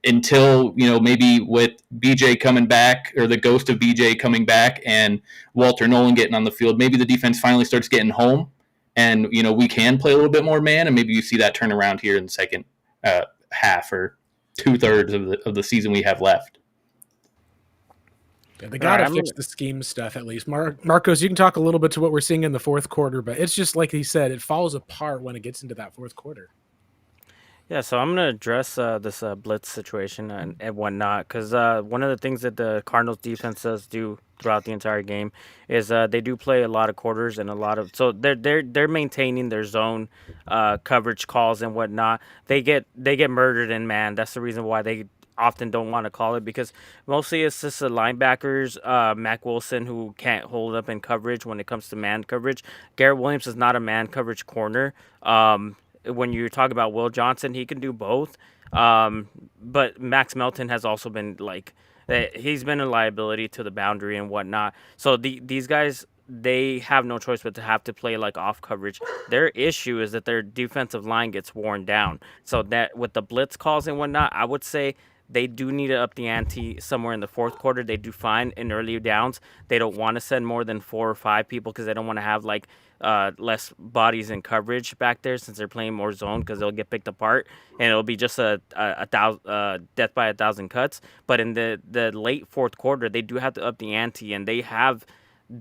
Until, maybe with BJ coming back, or the ghost of BJ coming back, and Walter Nolan getting on the field, maybe the defense finally starts getting home, and we can play a little bit more man, and maybe you see that turn around here in the second half or 2/3 of the season we have left. Yeah, they got to fix the scheme stuff at least. Marcos, you can talk a little bit to what we're seeing in the fourth quarter, but it's just like he said, it falls apart when it gets into that fourth quarter. Yeah, so I'm gonna address this blitz situation and whatnot, because one of the things that the Cardinals defense does do throughout the entire game is they do play a lot of quarters and a lot of, so they're maintaining their zone coverage calls and whatnot. They get murdered in man. That's the reason why they often don't want to call it, because mostly it's just the linebackers, Mac Wilson, who can't hold up in coverage when it comes to man coverage. Garrett Williams is not a man coverage corner. When you talk about Will Johnson, he can do both. But Max Melton has also been he's been a liability to the boundary and whatnot. So these guys, they have no choice but to have to play like off coverage. Their issue is that their defensive line gets worn down. So that with the blitz calls and whatnot, I would say they do need to up the ante somewhere in the fourth quarter. They do fine in early downs. They don't want to send more than 4 or 5 people, because they don't want to have less bodies in coverage back there, since they're playing more zone, because they'll get picked apart and it'll be just a death by 1,000 cuts. But in the late fourth quarter, they do have to up the ante, and they have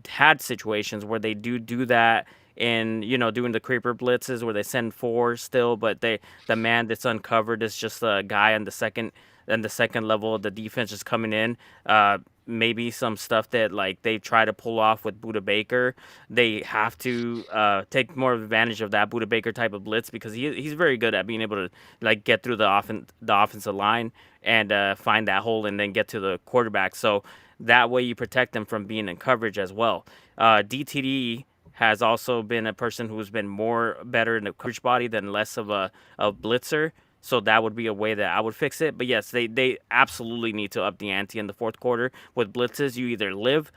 had situations where they do that in doing the creeper blitzes where they send 4 still, but the man that's uncovered is just a guy on the second level of the defense just coming in. Maybe some stuff that they try to pull off with Budda Baker. They have to take more advantage of that Budda Baker type of blitz, because he's very good at being able to get through the offensive line and find that hole and then get to the quarterback. So that way you protect them from being in coverage as well. DTD has also been a person who's been better in the coverage body than less of a blitzer. So that would be a way that I would fix it. But yes, they absolutely need to up the ante in the fourth quarter. With blitzes, you either live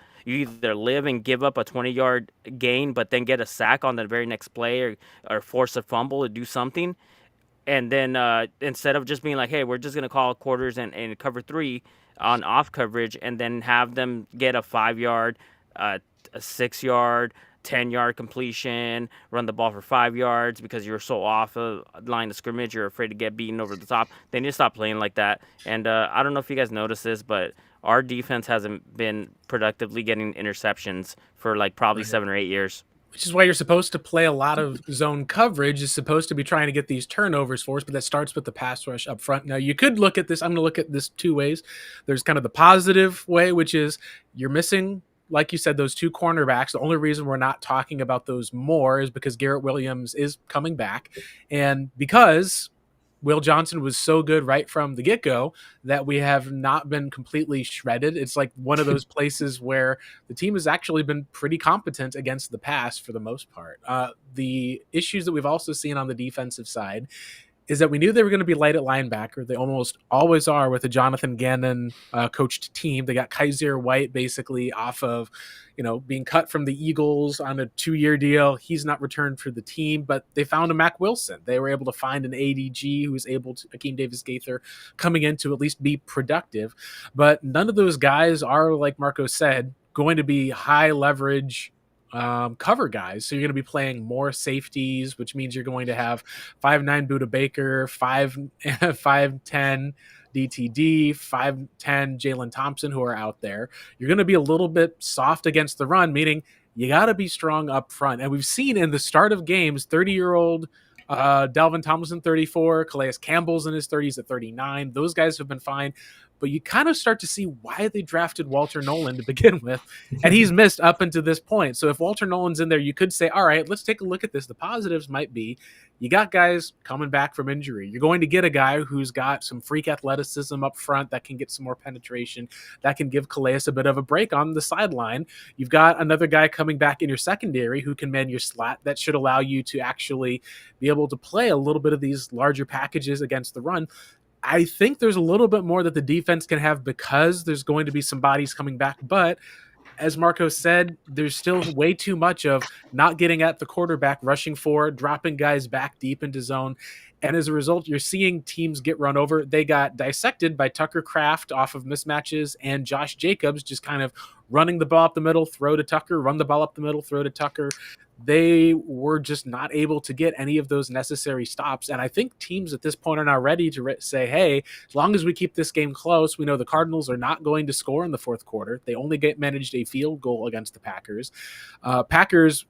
and give up a 20-yard gain, but then get a sack on the very next play, or force a fumble or do something. And then instead of just being like, hey, we're just going to call quarters and cover 3 on off coverage, and then have them get a 5-yard, a 6-yard, 10-yard completion, run the ball for 5 yards because you're so off of line of scrimmage, you're afraid to get beaten over the top. They need to stop playing like that. And I don't know if you guys noticed this, but our defense hasn't been productively getting interceptions for probably 7 or 8 years. Which is why you're supposed to play a lot of zone coverage, is supposed to be trying to get these turnovers for us, but that starts with the pass rush up front. Now, you could look at this, I'm going to look at this 2 ways. There's kind of the positive way, which is you're missing, like you said, those 2 cornerbacks. The only reason we're not talking about those more is because Garrett Williams is coming back, and because Will Johnson was so good right from the get-go that we have not been completely shredded. It's like one of those places where the team has actually been pretty competent against the pass for the most part. The issues that we've also seen on the defensive side is that we knew they were going to be light at linebacker. They almost always are with a Jonathan Gannon coached team. They got Kaiser White basically off of, being cut from the Eagles on a 2-year deal. He's not returned for the team, but they found a Mac Wilson. They were able to find an ADG who was able to, Akeem Davis-Gaither, coming in to at least be productive. But none of those guys are, like Marco said, going to be high leverage cover guys. So you're going to be playing more safeties, which means you're going to have 5'9" Budda Baker, 5'10" DTD, 5'10" Jalen Thompson, who are out there. You're going to be a little bit soft against the run, meaning you got to be strong up front. And we've seen in the start of games, 30-year-old Dalvin Tomlinson, 34, Calais Campbell's in his 30s at 39. Those guys have been fine. But you kind of start to see why they drafted Walter Nolan to begin with, and he's missed up until this point. So if Walter Nolan's in there, you could say, all right, let's take a look at this. The positives might be you got guys coming back from injury. You're going to get a guy who's got some freak athleticism up front that can get some more penetration, that can give Calais a bit of a break on the sideline. You've got another guy coming back in your secondary who can man your slot. That should allow you to actually be able to play a little bit of these larger packages against the run. I think there's a little bit more that the defense can have because there's going to be some bodies coming back. But as Marco said, there's still way too much of not getting at the quarterback, rushing forward, dropping guys back deep into zone. And as a result, you're seeing teams get run over. They got dissected by Tucker Kraft off of mismatches and Josh Jacobs just kind of running the ball up the middle, throw to Tucker, run the ball up the middle, throw to Tucker. They were just not able to get any of those necessary stops. And I think teams at this point are now ready to say, hey, as long as we keep this game close, we know the Cardinals are not going to score in the fourth quarter. They only managed a field goal against the Packers. Packers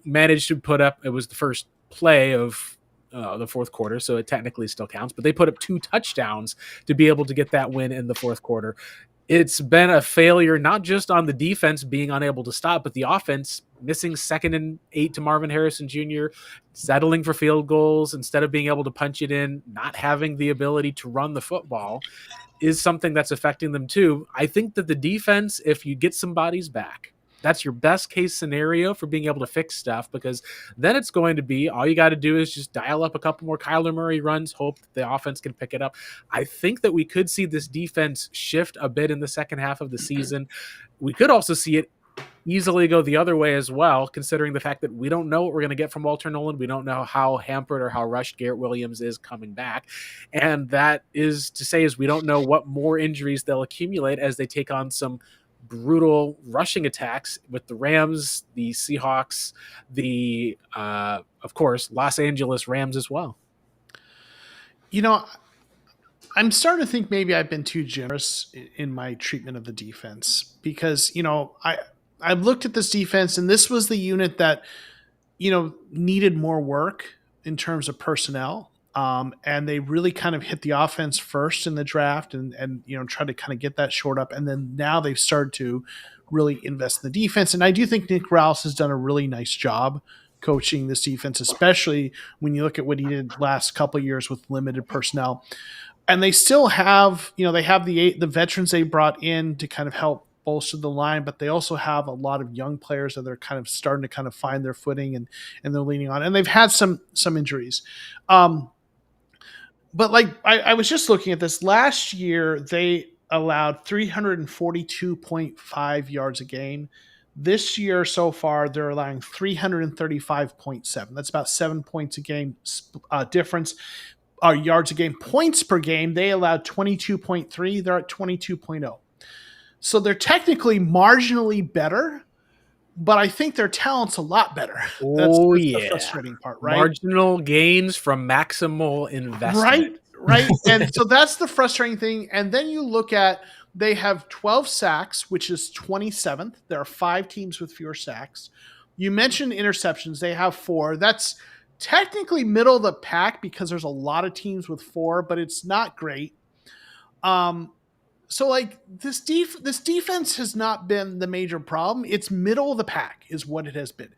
managed to put up, it was the first play of the fourth quarter, so it technically still counts, but they put up 2 touchdowns to be able to get that win in the fourth quarter. It's been a failure, not just on the defense being unable to stop, but the offense missing 2nd and 8 to Marvin Harrison Jr., settling for field goals instead of being able to punch it in, not having the ability to run the football is something that's affecting them too. I think that the defense, if you get some bodies back, that's your best case scenario for being able to fix stuff, because then it's going to be all you got to do is just dial up a couple more Kyler Murray runs, hope the offense can pick it up. I think that we could see this defense shift a bit in the second half of the season. We could also see it easily go the other way as well, considering the fact that we don't know what we're going to get from Walter Nolan. We don't know how hampered or how rushed Garrett Williams is coming back. And that is to say is we don't know what more injuries they'll accumulate as they take on some brutal rushing attacks with the Rams, the Seahawks, the of course Los Angeles Rams as well. I'm starting to think maybe I've been too generous in my treatment of the defense, because I looked at this defense and this was the unit that needed more work in terms of personnel. And they really kind of hit the offense first in the draft and try to kind of get that shored up. And then now they've started to really invest in the defense. And I do think Nick Roush has done a really nice job coaching this defense, especially when you look at what he did last couple of years with limited personnel. And they still have, they have the veterans they brought in to kind of help bolster the line, but they also have a lot of young players that they're kind of starting to kind of find their footing and they're leaning on. And they've had some injuries. But I was just looking at this last year, they allowed 342.5 yards a game. This year so far, they're allowing 335.7. That's about 7 points a game difference. Yards a game. Points per game, they allowed 22.3. They're at 22.0. So they're technically marginally better, but I think their talent's a lot better. That's the frustrating part, right? Marginal gains from maximal investment. Right. And so that's the frustrating thing. And then you look at, they have 12 sacks, which is 27th. There are 5 teams with fewer sacks. You mentioned interceptions. They have 4. That's technically middle of the pack because there's a lot of teams with 4, but it's not great. So this defense has not been the major problem. It's middle of the pack is what it has been.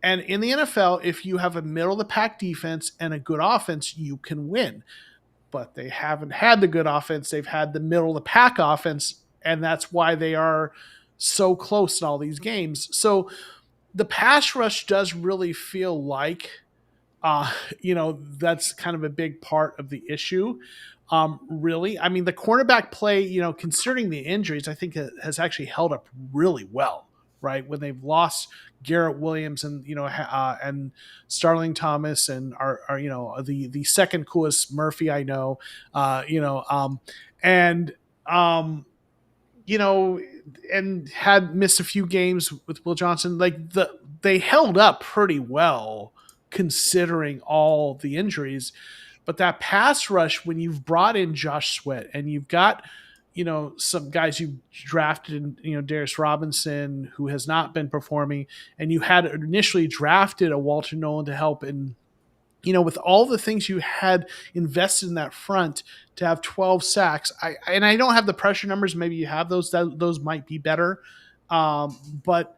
And in the NFL, if you have a middle of the pack defense and a good offense, you can win. But they haven't had the good offense. They've had the middle of the pack offense, and that's why they are so close in all these games. So the pass rush does really feel like, that's kind of a big part of the issue. Really, I mean, the cornerback play, considering the injuries, I think it has actually held up really well, right? When they've lost Garrett Williams and, and Starling Thomas and are the second coolest Murphy I know, and had missed a few games with Will Johnson. They held up pretty well considering all the injuries. But that pass rush, when you've brought in Josh Sweat and you've got, some guys you drafted, Darius Robinson, who has not been performing, and you had initially drafted a Walter Nolan to help, and, with all the things you had invested in that front to have 12 sacks, I don't have the pressure numbers. Maybe you have those. Those might be better, but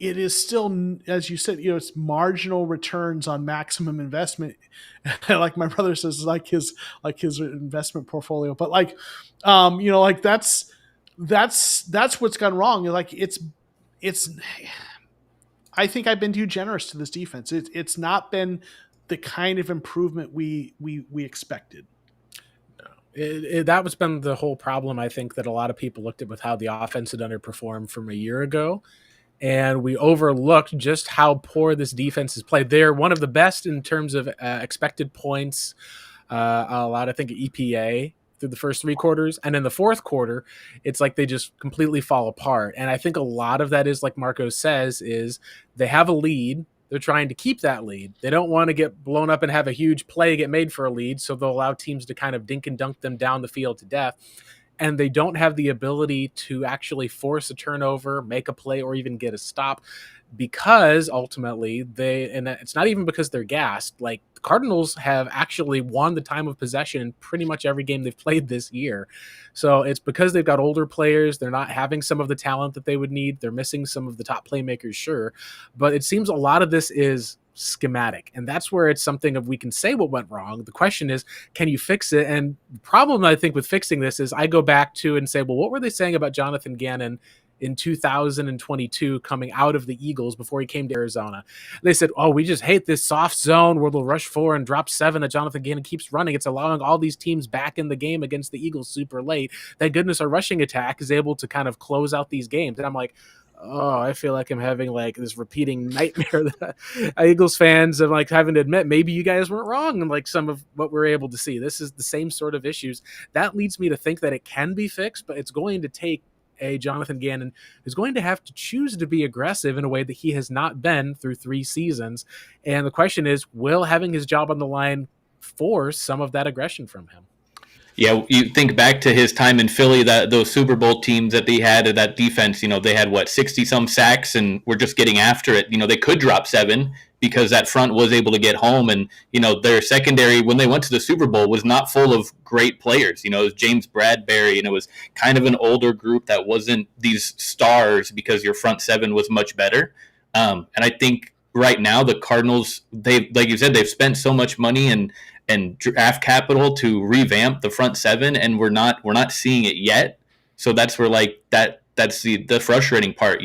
it is still, as you said, it's marginal returns on maximum investment. Like my brother says, like his investment portfolio. But that's what's gone wrong. It's. I think I've been too generous to this defense. It's not been the kind of improvement we expected. That was been the whole problem. I think that a lot of people looked at with how the offense had underperformed from a year ago. and we overlooked just how poor this defense is played. They're one of the best in terms of expected points allowed, I think, EPA through the first three quarters. And in the fourth quarter, it's like they just completely fall apart. And I think a lot of that is, like Marco says, is they have a lead. They're trying to keep that lead. They don't want to get blown up and have a huge play get made for a lead, so they'll allow teams to kind of dink and dunk them down the field to death. And they don't have the ability to actually force a turnover, make a play, or even get a stop, because ultimately and it's not even because they're gassed. Like, the Cardinals have actually won the time of possession in pretty much every game they've played this year. So it's because they've got older players. They're not having some of the talent that they would need. They're missing some of the top playmakers, sure. But it seems a lot of this is schematic, and that's where it's something of we can say what went wrong. The question is, can you fix it? And the problem, I think, with fixing this is I go back to and say, well, what were they saying about Jonathan Gannon in 2022 coming out of the Eagles before he came to Arizona? They said, oh, we just hate this soft zone where they'll rush 4 and drop 7 that Jonathan Gannon keeps running. It's allowing all these teams back in the game against the Eagles super late. Thank goodness our rushing attack is able to kind of close out these games. And I'm like, oh, I feel like I'm having like this repeating nightmare that Eagles fans are like having to admit, maybe you guys weren't wrong in like some of what we're able to see. This is the same sort of issues. That leads me to think that it can be fixed, but it's going to take a Jonathan Gannon who's going to have to choose to be aggressive in a way that he has not been through 3 seasons. And the question is, will having his job on the line force some of that aggression from him? Yeah, you think back to his time in Philly, that those Super Bowl teams that they had, that defense, they had 60-some sacks and were just getting after it. They could drop 7 because that front was able to get home. And, their secondary, when they went to the Super Bowl, was not full of great players. It was James Bradbury, and it was kind of an older group that wasn't these stars because your front 7 was much better. And I think right now the Cardinals, like you said, they've spent so much money and draft capital to revamp the front 7, and we're not seeing it yet. So that's where that's the frustrating part.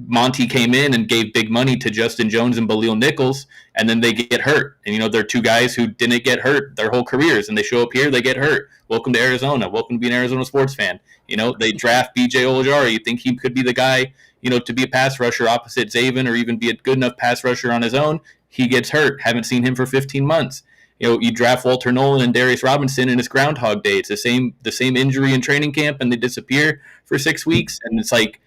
Monty came in and gave big money to Justin Jones and Balil Nichols, and then they get hurt. And they're 2 guys who didn't get hurt their whole careers, and they show up here, they get hurt. Welcome to Arizona. Welcome to be an Arizona sports fan. They draft BJ Ojulari. You think he could be the guy, to be a pass rusher opposite Zaven, or even be a good enough pass rusher on his own. He gets hurt. Haven't seen him for 15 months. You draft Walter Nolan and Darius Robinson in his Groundhog Day. It's the same injury in training camp, and they disappear for 6 weeks. And it's like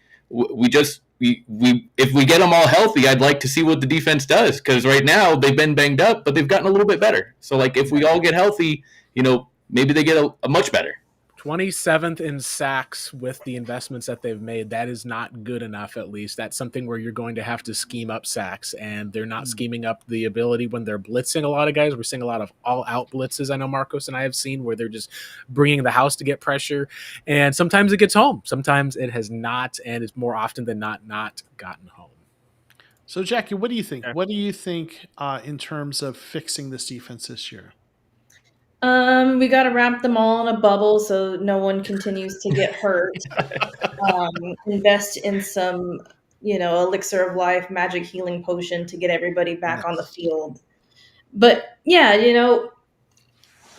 if we get them all healthy, I'd like to see what the defense does, because right now they've been banged up, but they've gotten a little bit better. So if we all get healthy, maybe they get a much better. 27th in sacks with the investments that they've made. That is not good enough, at least. That's something where you're going to have to scheme up sacks, and they're not scheming up the ability when they're blitzing a lot of guys. We're seeing a lot of all-out blitzes, I know Marcos and I have seen, where they're just bringing the house to get pressure, and sometimes it gets home. Sometimes it has not, and it's more often than not gotten home. So, Jackie, what do you think? What do you think in terms of fixing this defense this year? We got to wrap them all in a bubble so no one continues to get hurt. Invest in some, elixir of life, magic healing potion to get everybody back on the field. But yeah,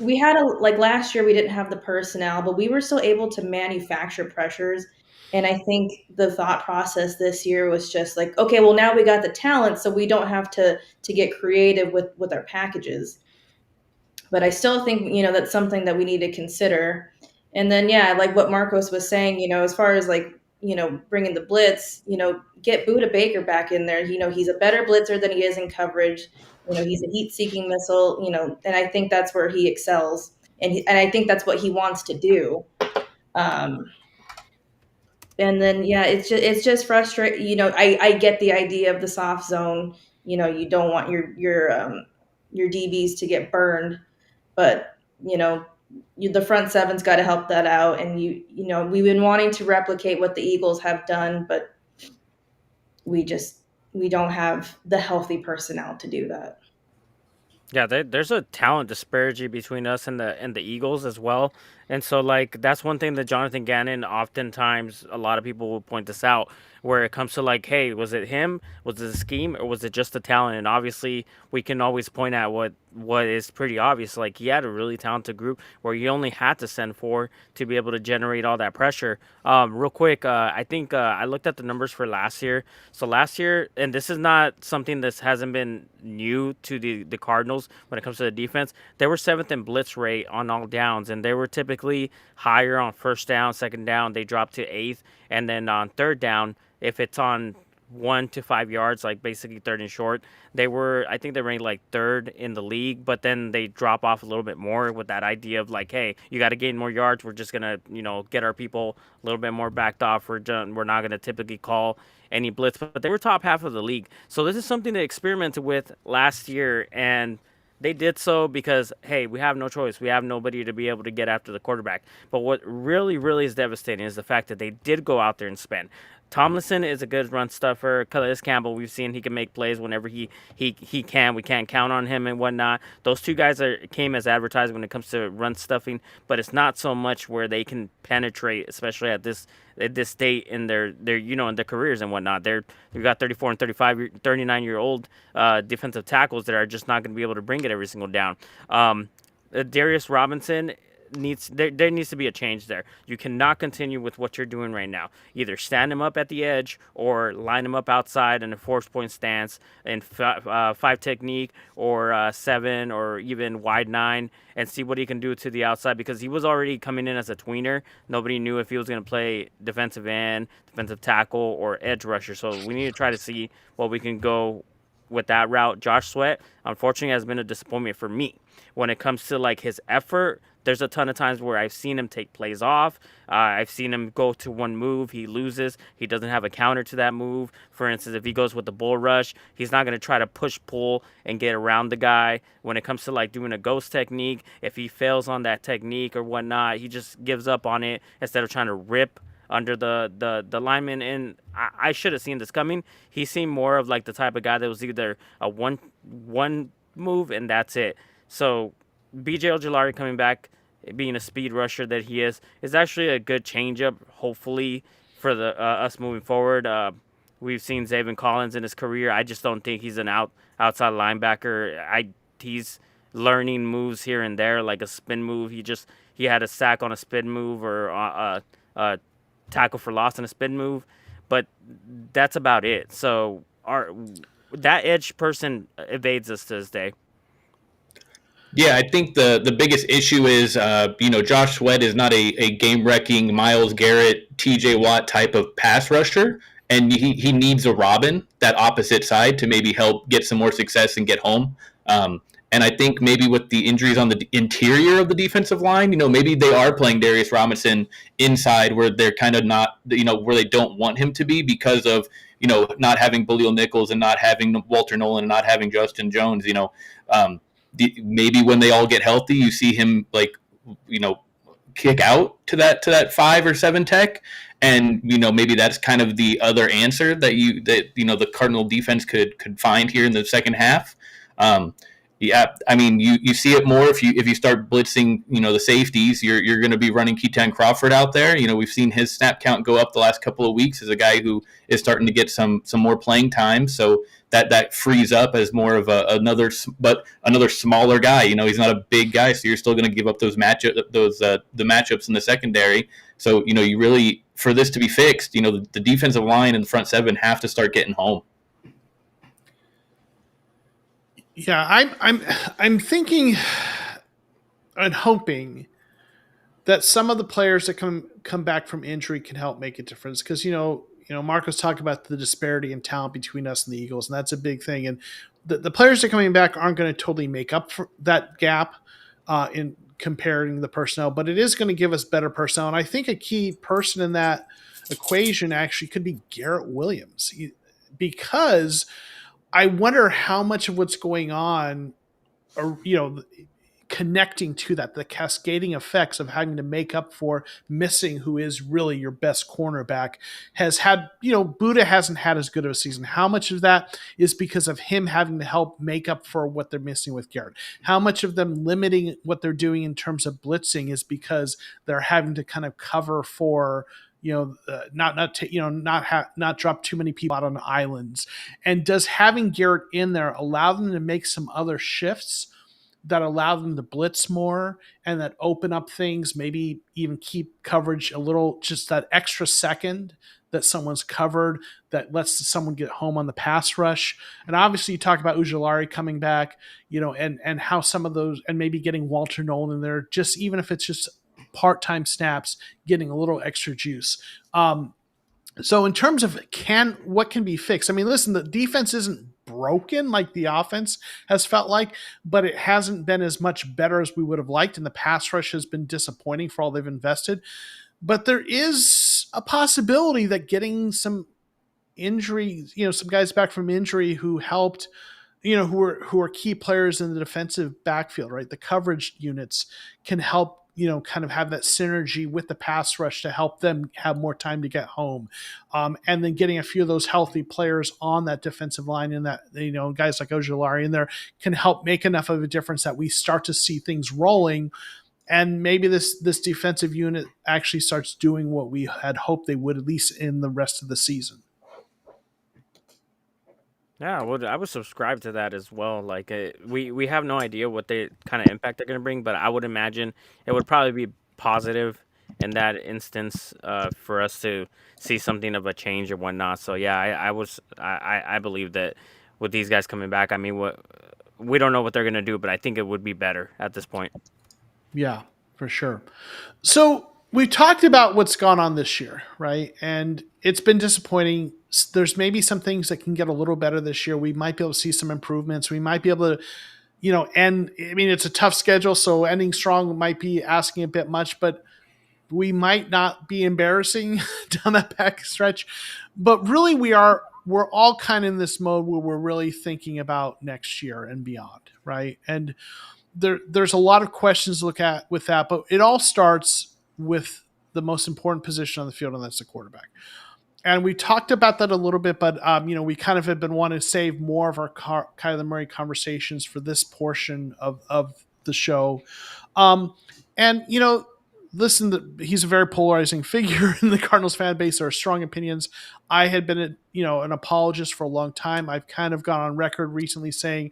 we had last year we didn't have the personnel, but we were still able to manufacture pressures. And I think the thought process this year was just like, okay, well, now we got the talent, so we don't have to get creative with our packages. But I still think, that's something that we need to consider. And then, yeah, like what Marcos was saying, as far as bringing the blitz, get Buda Baker back in there. He's a better blitzer than he is in coverage. He's a heat-seeking missile, and I think that's where he excels. And I think that's what he wants to do. And then, yeah, it's just frustrating. I get the idea of the soft zone. You don't want your DBs to get burned. But, the front 7's got to help that out. And, we've been wanting to replicate what the Eagles have done, but we don't have the healthy personnel to do that. Yeah, there's a talent disparity between us and the Eagles as well. And so, that's one thing that Jonathan Gannon, oftentimes, a lot of people will point this out. where it comes to like, hey, was it him? Was it a scheme, or was it just the talent? And obviously, we can always point at what is pretty obvious. Like, he had a really talented group where you only had to send four to be able to generate all that pressure. Real quick, I think I looked at the numbers for last year. So last year, and this is not something that hasn't been new to the Cardinals when it comes to the defense. They were seventh in blitz rate on all downs, and they were typically higher on first down, second down. They dropped to eighth, and then on third down, if it's on 1 to 5 yards, like basically third and short. I think they ranked like third in the league, but then they drop off a little bit more with that idea of like, hey, you got to gain more yards. We're just gonna, get our people a little bit more backed off. We're not gonna typically call any blitz, but they were top half of the league. So this is something they experimented with last year, and they did so because, hey, we have no choice. We have nobody to be able to get after the quarterback. But what really, really is devastating is the fact that they did go out there and spend. Tomlinson is a good run stuffer. Calais Campbell, we've seen he can make plays whenever he can. We can't count on him and whatnot. Those two guys came as advertised when it comes to run stuffing, but it's not so much where they can penetrate, especially at this state in their in their careers and whatnot. You've got 34 and 35, 39-year-old defensive tackles that are just not going to be able to bring it every single down. Darius Robinson there needs to be a change there. You cannot continue with what you're doing right now. Either stand him up at the edge or line him up outside in a force-point stance in five technique or seven or even wide nine, and see what he can do to the outside, because he was already coming in as a tweener. Nobody knew if he was going to play defensive end, defensive tackle, or edge rusher. So we need to try to see what we can go with that route. Josh Sweat, unfortunately, has been a disappointment for me when it comes to like his effort. There's a ton of times where I've seen him take plays off. I've seen him go to one move, he loses. He doesn't have a counter to that move. For instance, if he goes with the bull rush, he's not going to try to push, pull, and get around the guy. When it comes to like doing a ghost technique, if he fails on that technique or whatnot, he just gives up on it instead of trying to rip under the lineman. And I should have seen this coming. He seemed more of like the type of guy that was either a one move and that's it. So BJ Ojulari coming back, being a speed rusher that he is actually a good changeup, hopefully, for the us moving forward. We've seen Zaven Collins in his career. I just don't think he's an outside linebacker. He's learning moves here and there, like a spin move. He had a sack on a spin move, or a tackle for loss on a spin move, but that's about it. So that edge person evades us to this day. Yeah, I think the biggest issue is, Josh Sweat is not a game-wrecking Myles Garrett, T.J. Watt type of pass rusher, and he needs a Robin, that opposite side, to maybe help get some more success and get home. And I think maybe with the injuries on the interior of the defensive line, maybe they are playing Darius Robinson inside where they're kind of not, where they don't want him to be because of, not having Khalil Nichols and not having Walter Nolan and not having Justin Jones, maybe when they all get healthy, you see him kick out to that 5 or 7 tech, and maybe that's kind of the other answer that the Cardinal defense could find here in the second half. Yeah, I mean, you see it more if you start blitzing, the safeties. You're going to be running Keaton Crawford out there. We've seen his snap count go up the last couple of weeks as a guy who is starting to get some more playing time. So that frees up as more of another smaller guy. He's not a big guy, so you're still going to give up the matchups in the secondary. So you really, for this to be fixed, the defensive line and the front seven have to start getting home. Yeah, I'm thinking and hoping that some of the players that come back from injury can help make a difference, because Marcos talked about the disparity in talent between us and the Eagles, and that's a big thing. And the players that are coming back aren't going to totally make up for that gap in comparing the personnel, but it is going to give us better personnel. And I think a key person in that equation actually could be Garrett Williams, because I wonder how much of what's going on, or connecting to that, the cascading effects of having to make up for missing who is really your best cornerback, has had, Buddha hasn't had as good of a season. How much of that is because of him having to help make up for what they're missing with Garrett? How much of them limiting what they're doing in terms of blitzing is because they're having to kind of cover for not drop too many people out on islands? And does having Garrett in there allow them to make some other shifts that allow them to blitz more and that open up things, maybe even keep coverage a little, just that extra second that someone's covered that lets someone get home on the pass rush? And obviously you talk about Ujulari coming back, and how some of those, and maybe getting Walter Nolan in there, just even if it's just part-time snaps, getting a little extra juice. So in terms of what can be fixed, I mean, listen, the defense isn't broken like the offense has felt like, but it hasn't been as much better as we would have liked, and the pass rush has been disappointing for all they've invested. But there is a possibility that getting some injuries, some guys back from injury who helped, who are key players in the defensive backfield, right? The coverage units can help, kind of have that synergy with the pass rush to help them have more time to get home. And then getting a few of those healthy players on that defensive line, and that, guys like Ojulari in there can help make enough of a difference that we start to see things rolling. And maybe this defensive unit actually starts doing what we had hoped they would, at least in the rest of the season. Yeah, I would subscribe to that as well. Like, we have no idea what they kind of impact they're going to bring, but I would imagine it would probably be positive in that instance, for us to see something of a change or whatnot. So yeah, I believe that with these guys coming back, I mean, we don't know what they're going to do, but I think it would be better at this point. Yeah, for sure. So we talked about what's gone on this year, right? And it's been disappointing. There's maybe some things that can get a little better this year. We might be able to see some improvements. We might be able to, end. I mean, it's a tough schedule, so ending strong might be asking a bit much, but we might not be embarrassing down that back stretch. But really, we're all kind of in this mode where we're really thinking about next year and beyond, right? And there's a lot of questions to look at with that, but it all starts with the most important position on the field, and that's the quarterback. And we talked about that a little bit, but we kind of have been wanting to save more of our Kyler Murray conversations for this portion of the show. And listen, he's a very polarizing figure in the Cardinals fan base. There are strong opinions. I had been an apologist for a long time. I've kind of gone on record recently saying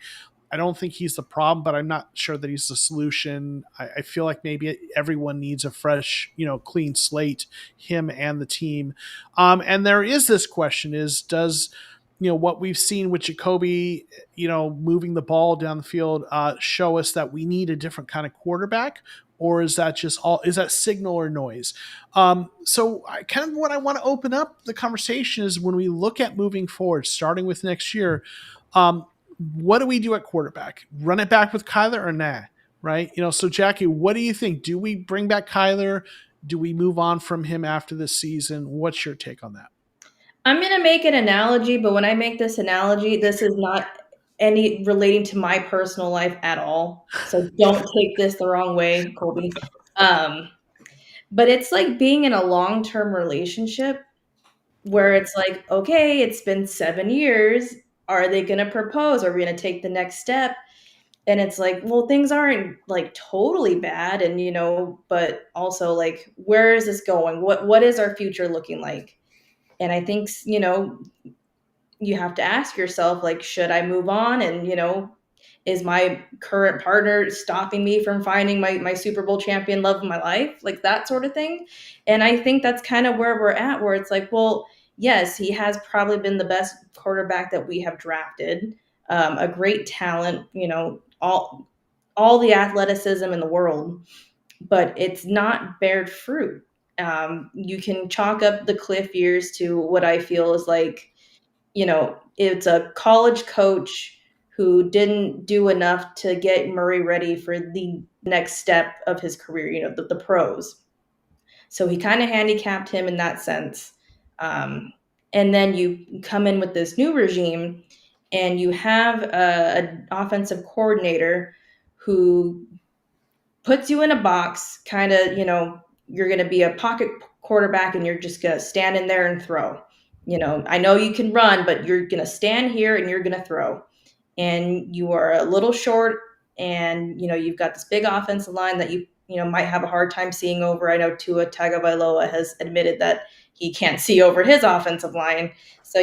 I don't think he's the problem, but I'm not sure that he's the solution. I feel like maybe everyone needs a fresh, clean slate, him and the team. And there is this question: does what we've seen with Jacoby, moving the ball down the field, show us that we need a different kind of quarterback? Or is that is that signal or noise? So what I want to open up the conversation is, when we look at moving forward, starting with next year, what do we do at quarterback? Run it back with Kyler or nah? Right? So Jackie, what do you think? Do we bring back Kyler? Do we move on from him after this season? What's your take on that? I'm going to make an analogy, but when I make this analogy, this is not any relating to my personal life at all. So don't take this the wrong way, Colby. But it's like being in a long-term relationship where it's like, okay, it's been 7 years. Are they going to propose? Are we going to take the next step? And it's like, well, things aren't like totally bad. And, but also like, where is this going? What is our future looking like? And I think, you have to ask yourself, like, should I move on? And, is my current partner stopping me from finding my Super Bowl champion love of my life? Like that sort of thing. And I think that's kind of where we're at, where it's like, well, yes, he has probably been the best quarterback that we have drafted. A great talent, all the athleticism in the world, but it's not bared fruit. You can chalk up the Cliff years to what I feel is like, it's a college coach who didn't do enough to get Murray ready for the next step of his career, the pros. So he kind of handicapped him in that sense. And then you come in with this new regime, and you have an offensive coordinator who puts you in a box, kind of, you're going to be a pocket quarterback and you're just going to stand in there and throw. I know you can run, but you're going to stand here and you're going to throw. And you are a little short, and, you've got this big offensive line that you might have a hard time seeing over. I know Tua Tagovailoa has admitted that he can't see over his offensive line. So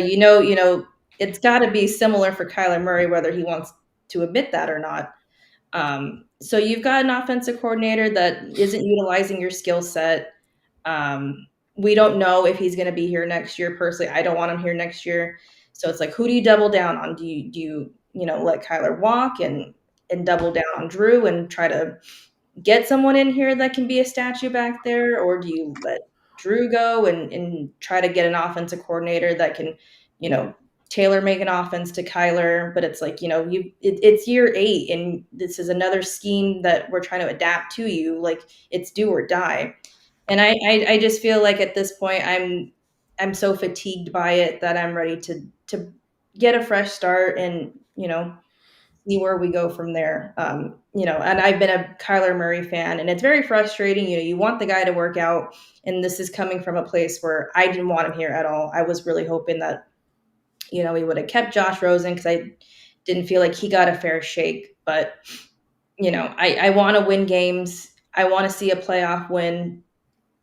it's got to be similar for Kyler Murray, whether he wants to admit that or not. So you've got an offensive coordinator that isn't utilizing your skill set. We don't know if he's going to be here next year. Personally, I don't want him here next year. So it's like, who do you double down on? Do you let Kyler walk and double down on Drew and try to get someone in here that can be a statue back there, or do you let Drew go and try to get an offensive coordinator that can, tailor make an offense to Kyler? But it's like, it's year 8 and this is another scheme that we're trying to adapt to you. Like, it's do or die. And I just feel like at this point I'm so fatigued by it that I'm ready to get a fresh start and see where we go from there. And I've been a Kyler Murray fan, and it's very frustrating. You want the guy to work out, and this is coming from a place where I didn't want him here at all. I was really hoping that he would have kept Josh Rosen because I didn't feel like he got a fair shake. But I want to win games. I want to see a playoff win.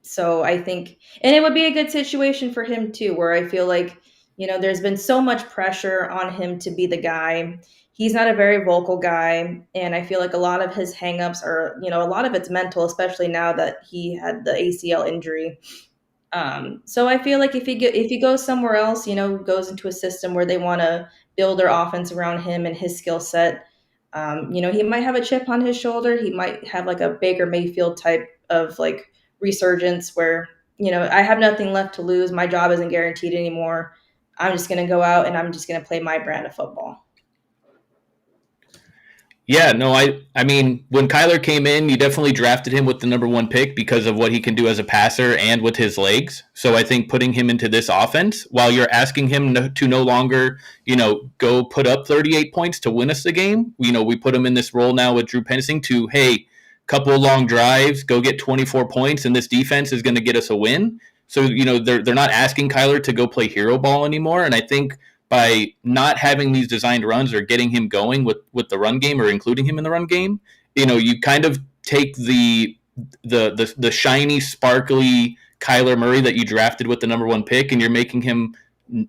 So I think, and it would be a good situation for him too, where I feel like, there's been so much pressure on him to be the guy. He's not a very vocal guy. And I feel like a lot of his hangups are, a lot of it's mental, especially now that he had the ACL injury. So I feel like if he goes somewhere else, goes into a system where they want to build their offense around him and his skill set, he might have a chip on his shoulder. He might have like a Baker Mayfield type of like resurgence where, I have nothing left to lose. My job isn't guaranteed anymore. I'm just going to go out and I'm just going to play my brand of football. Yeah, no, I mean, when Kyler came in, you definitely drafted him with the number 1 pick because of what he can do as a passer and with his legs. So I think putting him into this offense, while you're asking him to no longer, go put up 38 points to win us the game, we put him in this role now with Drew Penising to, hey, couple of long drives, go get 24 points, and this defense is going to get us a win. So, they're not asking Kyler to go play hero ball anymore. And I think by not having these designed runs or getting him going with the run game or including him in the run game, you kind of take the shiny, sparkly Kyler Murray that you drafted with the number 1 pick, and you're making him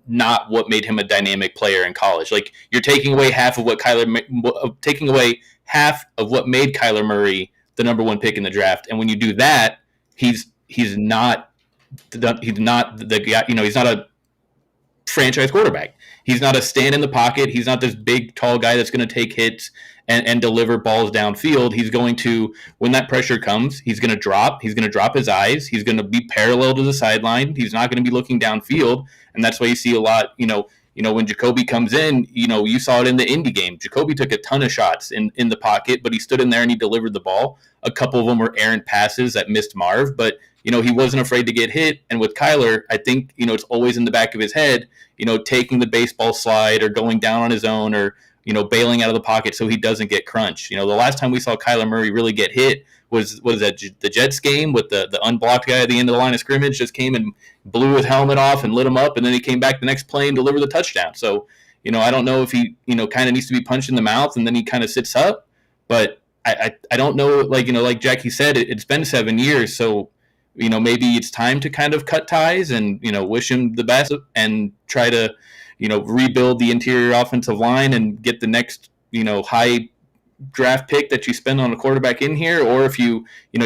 not what made him a dynamic player in college. Like, you're taking away half of what made Kyler Murray the number 1 pick in the draft. And when you do that, he's not the guy. He's not a franchise quarterback. He's not a stand in the pocket. He's not this big, tall guy that's going to take hits and deliver balls downfield. He's going to, when that pressure comes, he's going to drop. He's going to drop his eyes. He's going to be parallel to the sideline. He's not going to be looking downfield. And that's why you see a lot, when Jacoby comes in, you saw it in the Indy game. Jacoby took a ton of shots in the pocket, but he stood in there and he delivered the ball. A couple of them were errant passes that missed Marv, but he wasn't afraid to get hit. And with Kyler, I think, it's always in the back of his head, taking the baseball slide or going down on his own or, bailing out of the pocket so he doesn't get crunched. The last time we saw Kyler Murray really get hit was that the Jets game with the unblocked guy at the end of the line of scrimmage just came and blew his helmet off and lit him up, and then he came back the next play and delivered the touchdown. So, I don't know if he, kind of needs to be punched in the mouth and then he kind of sits up, but I don't know, like Jackie said, it's been 7 years, so maybe it's time to kind of cut ties and, wish him the best and try to, rebuild the interior offensive line and get the next, high draft pick that you spend on a quarterback in here. Or if you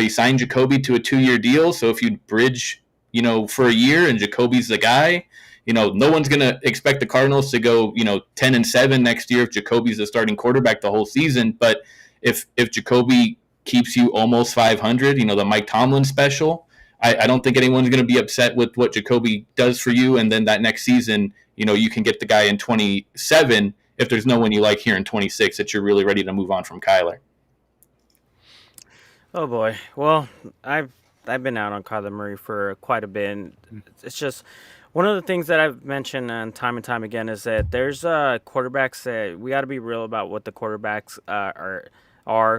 sign Jacoby to a 2-year deal. So if you bridge, for a year and Jacoby's the guy, no one's going to expect the Cardinals to go, 10-7 next year if Jacoby's the starting quarterback the whole season. But if Jacoby keeps you almost 500, the Mike Tomlin special, I don't think anyone's going to be upset with what Jacoby does for you. And then that next season, you can get the guy in 27 if there's no one you like here in 26 that you're really ready to move on from Kyler. Oh boy. Well, I've been out on Kyler Murray for quite a bit. It's just one of the things that I've mentioned time and time again is that there's quarterbacks that we got to be real about what the quarterbacks are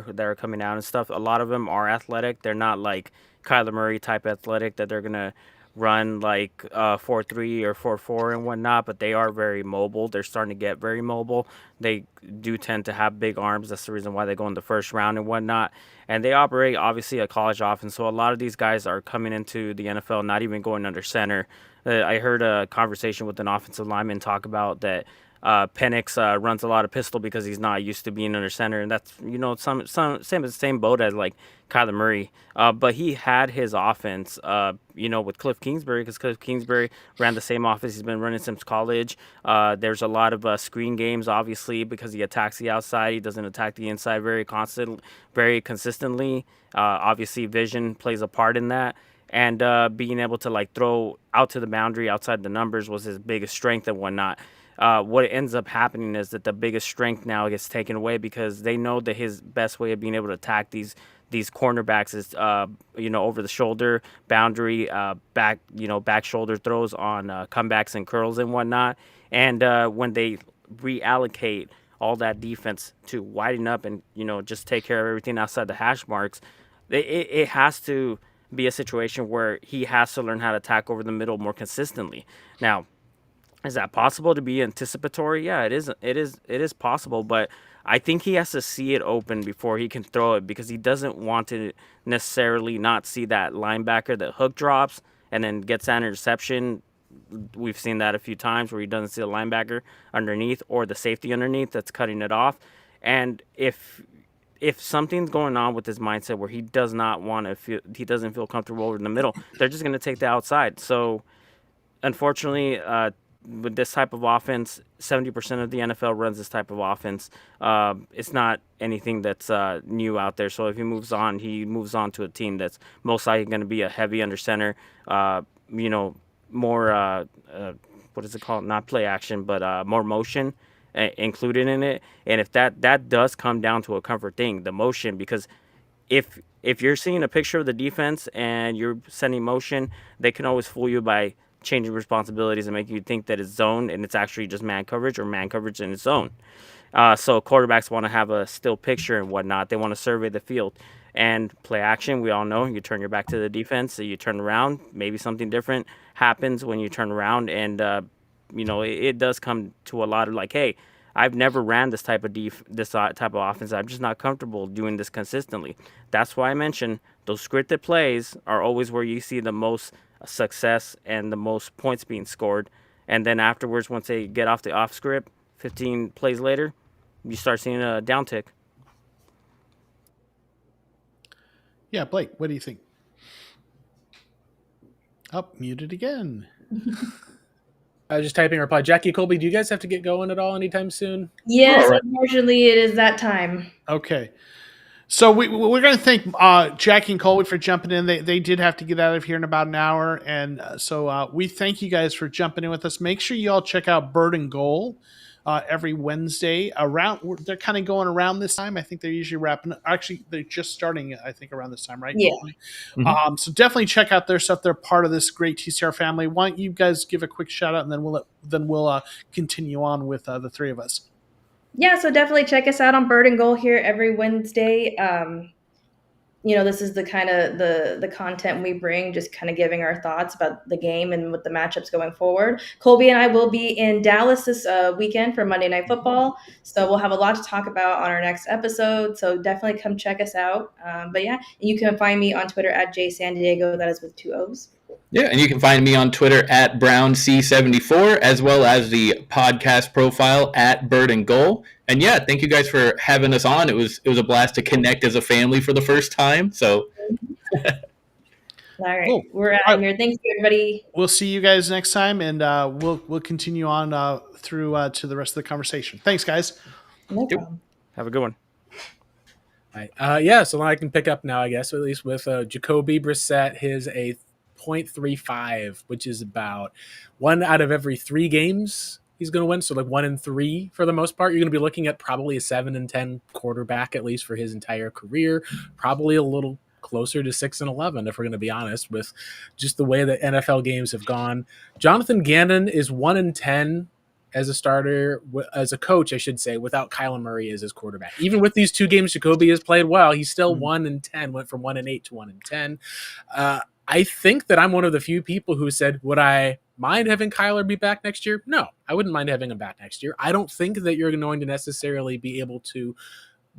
that are coming out and stuff. A lot of them are athletic. They're not like Kyler Murray type athletic that they're gonna run like 4-3 or 4-4 and whatnot, but they are very mobile. They're starting to get very mobile. They do tend to have big arms. That's the reason why they go in the first round and whatnot. And they operate obviously a college offense. So a lot of these guys are coming into the NFL not even going under center. I heard a conversation with an offensive lineman talk about that. Penix runs a lot of pistol because he's not used to being under center, and that's some same boat as like Kyler Murray. But he had his offense, with Cliff Kingsbury, because Cliff Kingsbury ran the same offense he's been running since college. There's a lot of screen games, obviously, because he attacks the outside. He doesn't attack the inside very consistently. Obviously, vision plays a part in that. And being able to like throw out to the boundary outside the numbers was his biggest strength and whatnot. What ends up happening is that the biggest strength now gets taken away because they know that his best way of being able to attack these cornerbacks is over the shoulder boundary, back shoulder throws on comebacks and curls and whatnot. And when they reallocate all that defense to widen up and just take care of everything outside the hash marks, it has to be a situation where he has to learn how to attack over the middle more consistently. Now, is that possible to be anticipatory? Yeah, it is. It is possible, but I think he has to see it open before he can throw it, because he doesn't want to necessarily not see that linebacker that hook drops and then gets that interception. We've seen that a few times where he doesn't see the linebacker underneath or the safety underneath that's cutting it off. And if something's going on with his mindset where he does not want to feel, he doesn't feel comfortable over in the middle, they're just going to take the outside. So unfortunately, with this type of offense, 70% of the NFL runs this type of offense. It's not anything that's new out there. So if he moves on to a team that's most likely going to be a heavy under center, more, what is it called? Not play action, but more motion included in it. And if that does come down to a comfort thing, the motion, because if you're seeing a picture of the defense and you're sending motion, they can always fool you by changing responsibilities and make you think that it's zone and it's actually just man coverage, or man coverage in its zone. So quarterbacks want to have a still picture and whatnot. They want to survey the field. And play action, we all know, you turn your back to the defense, so you turn around, maybe something different happens when you turn around. And it does come to a lot of like, hey, I've never ran this type of offense. I'm just not comfortable doing this consistently. That's why I mentioned those scripted plays are always where you see the most success and the most points being scored. And then afterwards, once they get off the off script, 15 plays later, you start seeing a downtick. Yeah, Blake, what do you think? Oh, muted again. I was just typing a reply. Jackie, Colby, do you guys have to get going at all anytime soon? Yes, right. Unfortunately, it is that time. Okay. So we're going to thank Jackie and Colby for jumping in. They did have to get out of here in about an hour. And so we thank you guys for jumping in with us. Make sure you all check out Bird and Goal every Wednesday. They're kind of going around this time. I think they're usually wrapping up. Actually, they're just starting, I think, around this time, right? Yeah. Mm-hmm. So definitely check out their stuff. They're part of this great TCR family. Why don't you guys give a quick shout out, and then we'll continue on with the three of us. Yeah, so definitely check us out on Bird and Goal here every Wednesday. This is the kind of the content we bring, just kind of giving our thoughts about the game and with the matchups going forward. Colby and I will be in Dallas this weekend for Monday Night Football, so we'll have a lot to talk about on our next episode. So definitely come check us out. But yeah, you can find me on Twitter at jsandiego. That is with 2 O's. Yeah, and you can find me on Twitter at BrownC74, as well as the podcast profile at Bird and Goal. And yeah, thank you guys for having us on. It was a blast to connect as a family for the first time. So, all right, cool. We're out of here. Thanks, everybody. We'll see you guys next time, and we'll continue on through to the rest of the conversation. Thanks, guys. No problem. Have a good one. All right. So I can pick up now, I guess, at least with Jacoby Brissett. His a 0.35, which is about 1 out of every 3 games he's going to win. So like 1 in 3 for the most part. You're going to be looking at probably a 7-10 quarterback, at least for his entire career. Probably a little closer to 6-11, if we're going to be honest, with just the way that NFL games have gone. Jonathan Gannon is 1-10 as a starter, as a coach, I should say, without Kyler Murray as his quarterback. Even with these 2 games Jacoby has played well, he's still 1-10, went from 1-8 to 1-10. I think that I'm one of the few people who said, would I mind having Kyler be back next year? No, I wouldn't mind having him back next year. I don't think that you're going to necessarily be able to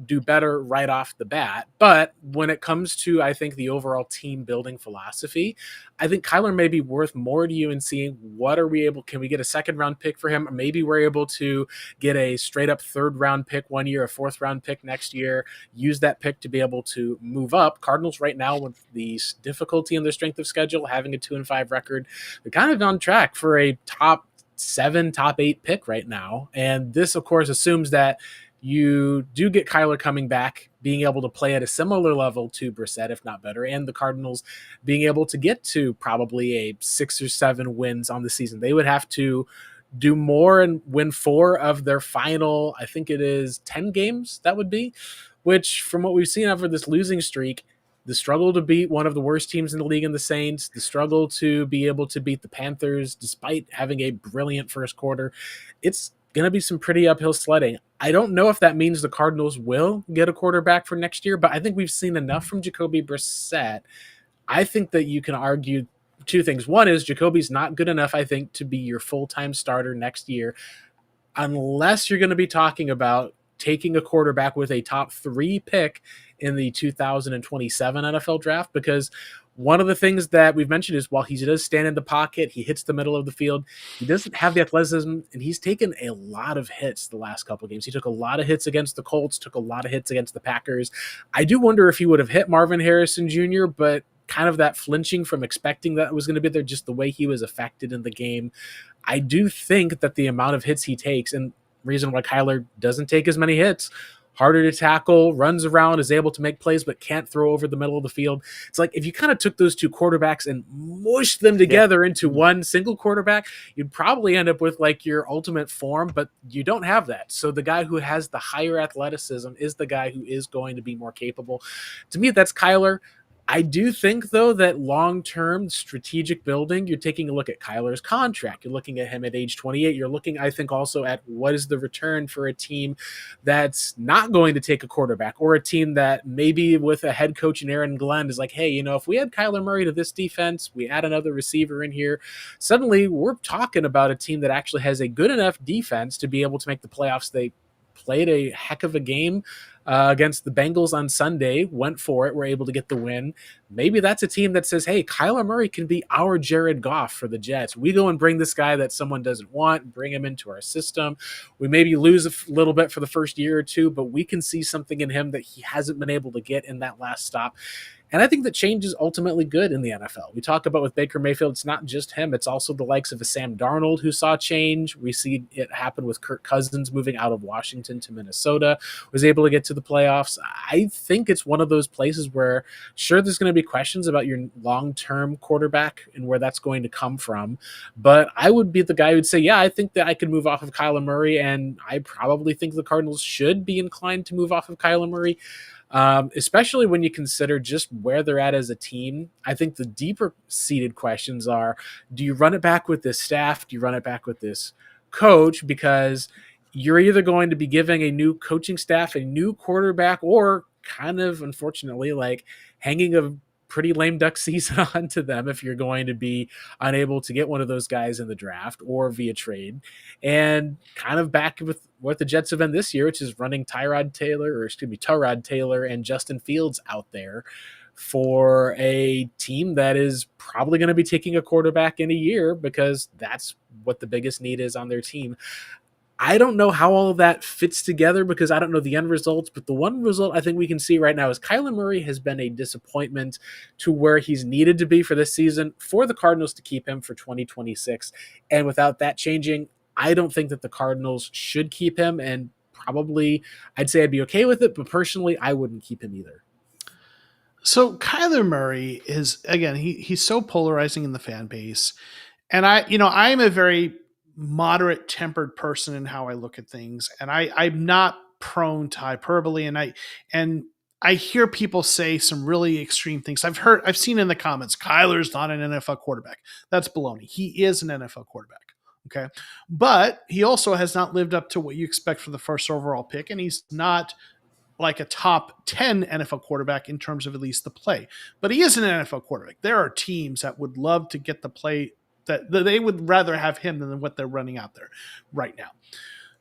do better right off the bat. But when it comes to, I think, the overall team building philosophy, I think Kyler may be worth more to you in seeing can we get a second round pick for him? Or maybe we're able to get a straight up third round pick one year, a fourth round pick next year, use that pick to be able to move up. Cardinals right now, with the difficulty in their strength of schedule, having a 2-5 record, they're kind of on track for a top 7, top 8 pick right now. And this, of course, assumes that you do get Kyler coming back, being able to play at a similar level to Brissett, if not better, and the Cardinals being able to get to probably a 6 or 7 wins on the season. They would have to do more and win 4 of their final, I think it is 10 games, that would be, which from what we've seen over this losing streak, the struggle to beat one of the worst teams in the league in the Saints, the struggle to be able to beat the Panthers despite having a brilliant first quarter, it's going to be some pretty uphill sledding. I don't know if that means the Cardinals will get a quarterback for next year, but I think we've seen enough from Jacoby Brissett. I think that you can argue 2 things. One is Jacoby's not good enough, I think, to be your full-time starter next year, unless you're going to be talking about taking a quarterback with a top 3 pick in the 2027 NFL draft, because one of the things that we've mentioned is while he does stand in the pocket, he hits the middle of the field, he doesn't have the athleticism, and he's taken a lot of hits the last couple of games. He took a lot of hits against the Colts, took a lot of hits against the Packers. I do wonder if he would have hit Marvin Harrison Jr., but kind of that flinching from expecting that was going to be there, just the way he was affected in the game. I do think that the amount of hits he takes, and reason why Kyler doesn't take as many hits, harder to tackle, runs around, is able to make plays, but can't throw over the middle of the field. It's like if you kind of took those 2 quarterbacks and mushed them together into one single quarterback, you'd probably end up with like your ultimate form, but you don't have that. So the guy who has the higher athleticism is the guy who is going to be more capable. To me, that's Kyler. I do think, though, that long-term strategic building, you're taking a look at Kyler's contract. You're looking at him at age 28. You're looking, I think, also at what is the return for a team that's not going to take a quarterback, or a team that maybe with a head coach in Aaron Glenn is like, hey, if we add Kyler Murray to this defense, we add another receiver in here, suddenly we're talking about a team that actually has a good enough defense to be able to make the playoffs. They played a heck of a game against the Bengals on Sunday, went for it, were able to get the win. Maybe that's a team that says, hey, Kyler Murray can be our Jared Goff for the Jets. We go and bring this guy that someone doesn't want, bring him into our system. We maybe lose a little bit for the first year or 2, but we can see something in him that he hasn't been able to get in that last stop. And I think that change is ultimately good in the NFL. We talk about with Baker Mayfield, it's not just him. It's also the likes of a Sam Darnold who saw change. We see it happen with Kirk Cousins moving out of Washington to Minnesota, was able to get to the playoffs. I think it's one of those places where, sure, there's going to be questions about your long-term quarterback and where that's going to come from. But I would be the guy who'd say, yeah, I think that I could move off of Kyler Murray, and I probably think the Cardinals should be inclined to move off of Kyler Murray. Especially when you consider just where they're at as a team. I think the deeper seated questions are, do you run it back with this staff? Do you run it back with this coach? Because you're either going to be giving a new coaching staff a new quarterback, or kind of, unfortunately, like hanging a pretty lame duck season onto them if you're going to be unable to get one of those guys in the draft or via trade. And kind of back with what the Jets have been this year, which is running Tyrod Taylor and Justin Fields out there for a team that is probably going to be taking a quarterback in a year, because that's what the biggest need is on their team. I don't know how all of that fits together, because I don't know the end results, but the one result I think we can see right now is Kyler Murray has been a disappointment to where he's needed to be for this season for the Cardinals to keep him for 2026. And without that changing, I don't think that the Cardinals should keep him, and probably I'd say I'd be okay with it, but personally, I wouldn't keep him either. So Kyler Murray is, again, he's so polarizing in the fan base. And I'm a very moderate tempered person in how I look at things. And I'm not prone to hyperbole. And I hear people say some really extreme things. I've seen in the comments, Kyler's not an NFL quarterback. That's baloney. He is an NFL quarterback. Okay. But he also has not lived up to what you expect for the first overall pick. And he's not like a top 10 NFL quarterback in terms of at least the play. But he is an NFL quarterback. There are teams that would love to get the play that they would rather have him than what they're running out there right now.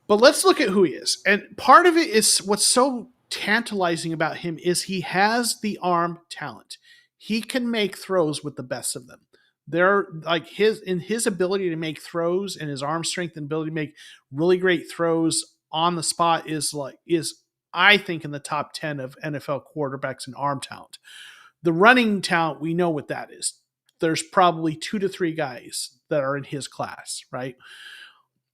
But let's look at who he is. And part of it is what's so tantalizing about him is he has the arm talent. He can make throws with the best of them. They're like his ability to make throws and his arm strength and ability to make really great throws on the spot is I think in the top 10 of NFL quarterbacks in arm talent. The running talent, we know what that is. There's probably 2 to 3 guys that are in his class, right?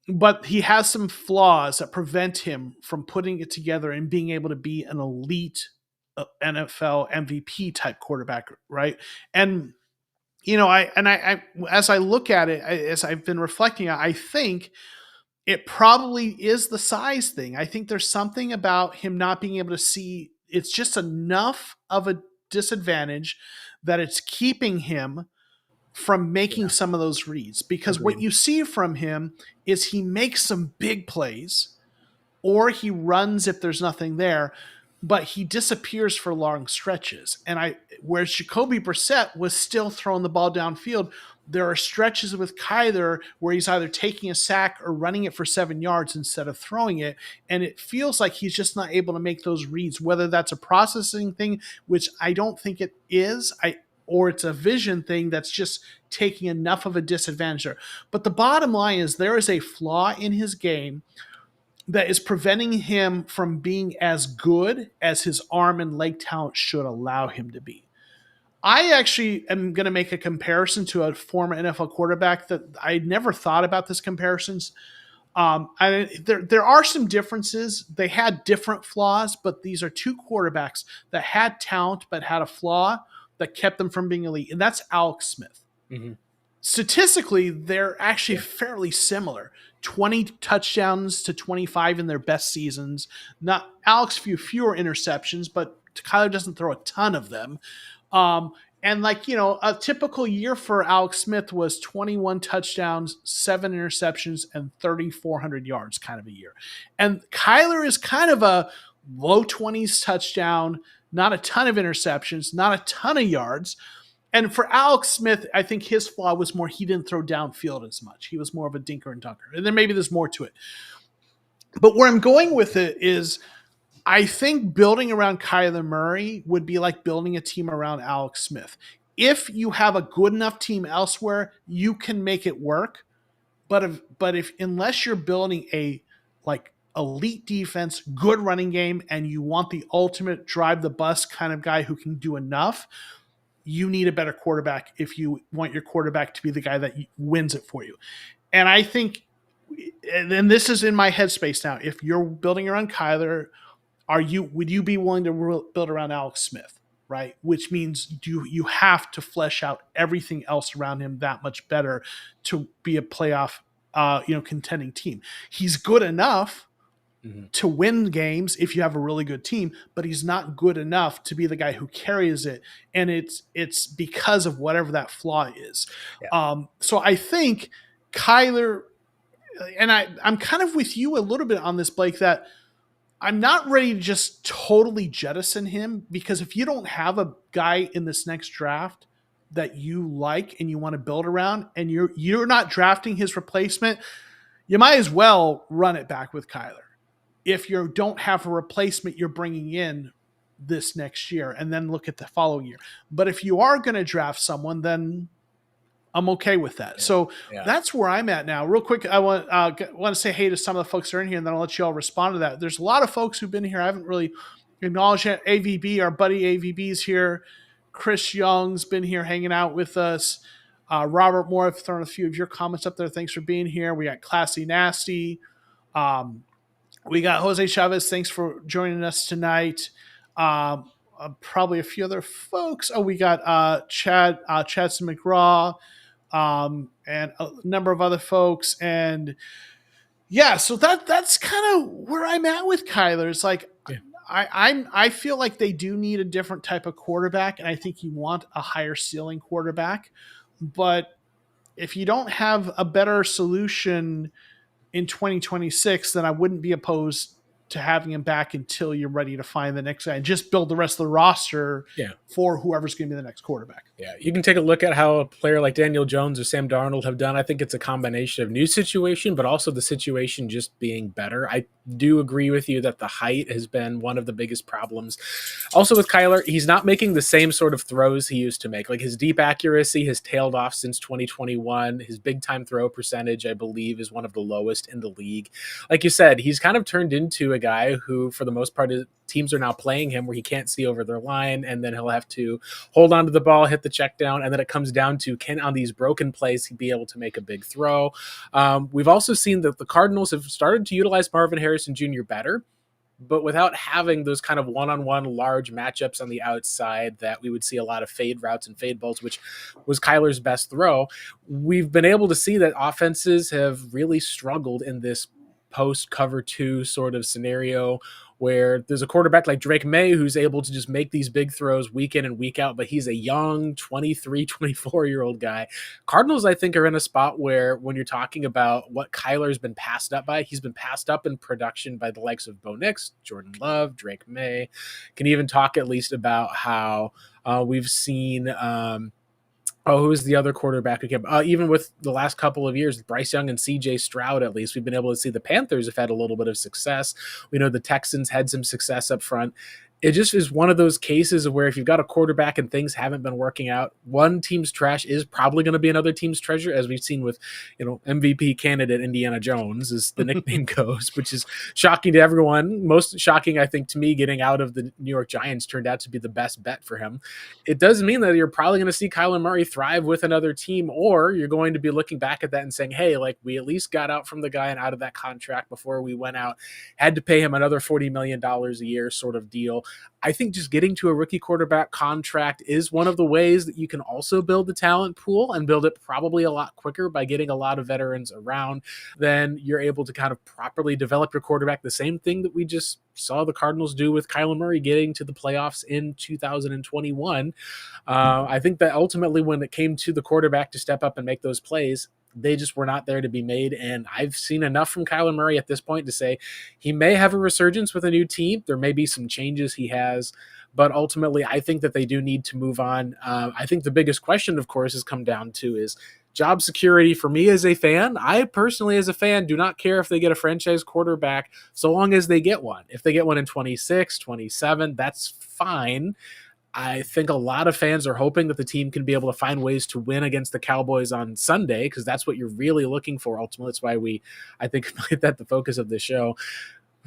But he has some flaws that prevent him from putting it together and being able to be an elite NFL MVP type quarterback, right? And I as I look at it, as I've been reflecting, I think it probably is the size thing. I think there's something about him not being able to see. It's just enough of a disadvantage that it's keeping him from making some of those reads. Because what you see from him is he makes some big plays or he runs if there's nothing there, but he disappears for long stretches. And whereas Jacoby Brissett was still throwing the ball downfield, there are stretches with Kyler where he's either taking a sack or running it for 7 yards instead of throwing it. And it feels like he's just not able to make those reads, whether that's a processing thing, which I don't think it is, or it's a vision thing that's just taking enough of a disadvantage there. But the bottom line is there is a flaw in his game that is preventing him from being as good as his arm and leg talent should allow him to be. I actually am going to make a comparison to a former NFL quarterback that I never thought about this comparisons. There are some differences. They had different flaws, but these are 2 quarterbacks that had talent but had a flaw that kept them from being elite, and that's Alex Smith. Mm-hmm. Statistically, they're actually fairly similar. 20 touchdowns to 25 in their best seasons. Not Alex fewer interceptions, but Kyler doesn't throw a ton of them. And a typical year for Alex Smith was 21 touchdowns, 7 interceptions, and 3,400 yards kind of a year. And Kyler is kind of a low 20s touchdown, not a ton of interceptions, not a ton of yards. And for Alex Smith, I think his flaw was more he didn't throw downfield as much. He was more of a dinker and dunker. And then maybe there's more to it. But where I'm going with it is I think building around Kyler Murray would be like building a team around Alex Smith. If you have a good enough team elsewhere, you can make it work. But if unless you're building a elite defense, good running game, and you want the ultimate drive the bus kind of guy who can do enough, you need a better quarterback if you want your quarterback to be the guy that wins it for you. And I think, and this is in my headspace now, if you're building around Kyler, would you be willing to build around Alex Smith, right? Which means you have to flesh out everything else around him that much better to be a playoff, contending team. He's good enough to win games if you have a really good team, but he's not good enough to be the guy who carries it. And it's because of whatever that flaw is. Yeah. So I think Kyler, and I'm kind of with you a little bit on this, Blake, that I'm not ready to just totally jettison him, because if you don't have a guy in this next draft that you like and you want to build around, and you're not drafting his replacement, you might as well run it back with Kyler. If you don't have a replacement you're bringing in this next year, and then look at the following year. But if you are going to draft someone, then I'm okay with that. Yeah. So that's where I'm at now. Real quick, I want to say hey to some of the folks that are in here, and then I'll let you all respond to that. There's a lot of folks who've been here. I haven't really acknowledged yet. AVB, our buddy AVB's here. Chris Young's been here hanging out with us. Robert Moore, I've thrown a few of your comments up there. Thanks for being here. We got Classy Nasty. We got Jose Chavez. Thanks for joining us tonight. Probably a few other folks. Oh, we got Chadson McGraw, and a number of other folks. And yeah, so that's kind of where I'm at with Kyler. It's like I feel like they do need a different type of quarterback, and I think you want a higher ceiling quarterback. But if you don't have a better solution in 2026, then I wouldn't be opposed to having him back until you're ready to find the next guy and just build the rest of the roster for whoever's going to be the next quarterback. Yeah, you can take a look at how a player like Daniel Jones or Sam Darnold have done. I think it's a combination of new situation, but also the situation just being better. I do agree with you that the height has been one of the biggest problems. Also with Kyler, he's not making the same sort of throws he used to make. Like his deep accuracy has tailed off since 2021. His big time throw percentage, I believe, is one of the lowest in the league. Like you said, he's kind of turned into a guy who, for the most part, teams are now playing him where he can't see over their line, and then he'll have to hold on to the ball, hit the check down, and then it comes down to can on these broken plays he be able to make a big throw. We've also seen that the Cardinals have started to utilize Marvin Harrison Jr. better, but without having those kind of one-on-one large matchups on the outside that we would see a lot of fade routes and fade balls, which was Kyler's best throw. We've been able to see that offenses have really struggled in this post cover 2 sort of scenario where there's a quarterback like Drake May who's able to just make these big throws week in and week out, but he's a young 23, 24-year-old guy. Cardinals, I think, are in a spot where when you're talking about what Kyler's been passed up by, he's been passed up in production by the likes of Bo Nix, Jordan Love, Drake May. Can even talk at least about how we've seen who is the other quarterback who came? Even with the last couple of years, Bryce Young and CJ Stroud, at least, we've been able to see the Panthers have had a little bit of success. We know the Texans had some success up front. It just is one of those cases of where if you've got a quarterback and things haven't been working out, one team's trash is probably going to be another team's treasure, as we've seen with, MVP candidate Indiana Jones, as the nickname goes, which is shocking to everyone. Most shocking, I think, to me, getting out of the New York Giants turned out to be the best bet for him. It does mean that you're probably going to see Kyler Murray thrive with another team, or you're going to be looking back at that and saying, hey, like we at least got out from the guy and out of that contract before we went out, had to pay him another $40 million a year sort of deal. I think just getting to a rookie quarterback contract is one of the ways that you can also build the talent pool and build it probably a lot quicker by getting a lot of veterans around. Then you're able to kind of properly develop your quarterback. The same thing that we just saw the Cardinals do with Kyler Murray getting to the playoffs in 2021. I think that ultimately when it came to the quarterback to step up and make those plays, they just were not there to be made. And I've seen enough from Kyler Murray at this point to say he may have a resurgence with a new team. There may be some changes he has, but ultimately I think that they do need to move on. I think the biggest question, of course, has come down to is job security for me as a fan. I personally, as a fan, do not care if they get a franchise quarterback so long as they get one. If they get one in 26, 27, that's fine. I think a lot of fans are hoping that the team can be able to find ways to win against the Cowboys on Sunday, because that's what you're really looking for. Ultimately, that's why I think, made that the focus of the show.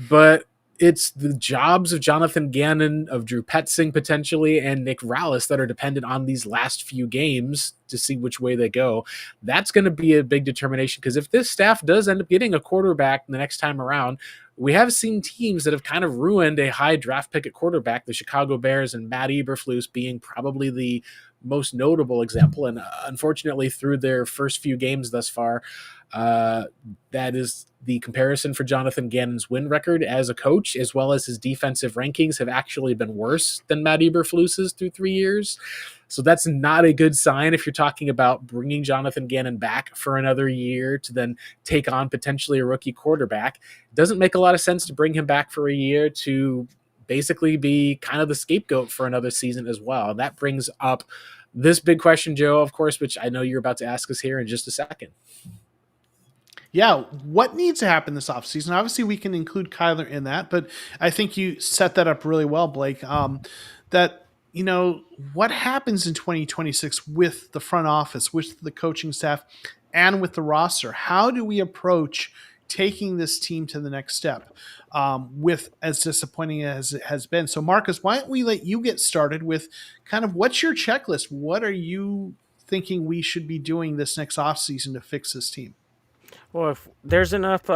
But it's the jobs of Jonathan Gannon, of Drew Petzing potentially, and Nick Rallis that are dependent on these last few games to see which way they go. That's going to be a big determination, because if this staff does end up getting a quarterback the next time around, we have seen teams that have kind of ruined a high draft pick at quarterback, the Chicago Bears and Matt Eberflus being probably the most notable example. And unfortunately, through their first few games thus far, that is the comparison for Jonathan Gannon's win record as a coach, as well as his defensive rankings have actually been worse than Matt Eberflus's through 3 years. So that's not a good sign if you're talking about bringing Jonathan Gannon back for another year to then take on potentially a rookie quarterback. It doesn't make a lot of sense to bring him back for a year to basically be kind of the scapegoat for another season as well. And that brings up this big question, Joe, of course, which I know you're about to ask us here in just a second. Yeah, what needs to happen this offseason? Obviously, we can include Kyler in that, but I think you set that up really well, Blake. What happens in 2026 with the front office, with the coaching staff, and with the roster? How do we approach taking this team to the next step with as disappointing as it has been? So, Marcus, why don't we let you get started with kind of what's your checklist? What are you thinking we should be doing this next offseason to fix this team? Well, if there's enough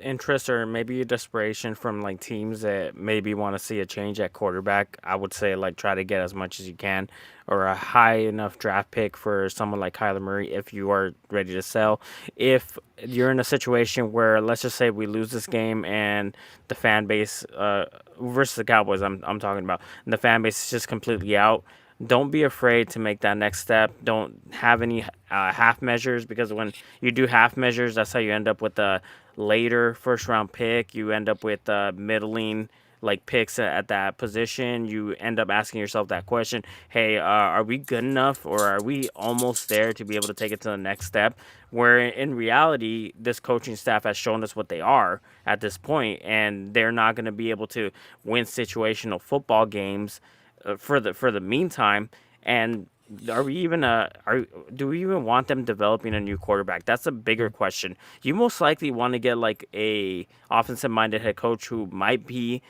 interest or maybe a desperation from like teams that maybe want to see a change at quarterback, I would say like try to get as much as you can, or a high enough draft pick for someone like Kyler Murray if you are ready to sell. If you're in a situation where, let's just say we lose this game and the fan base versus the Cowboys, I'm talking about, and the fan base is just completely out, don't be afraid to make that next step. Don't have any half measures, because when you do half measures, that's how you end up with a later first round pick, you end up with middling like picks at that position. You end up asking yourself that question: hey, are we good enough, or are we almost there to be able to take it to the next step? Where in reality, this coaching staff has shown us what they are at this point, and they're not going to be able to win situational football games for the meantime. And are we even do we even want them developing a new quarterback? That's a bigger question. You most likely want to get like a offensive minded head coach who might be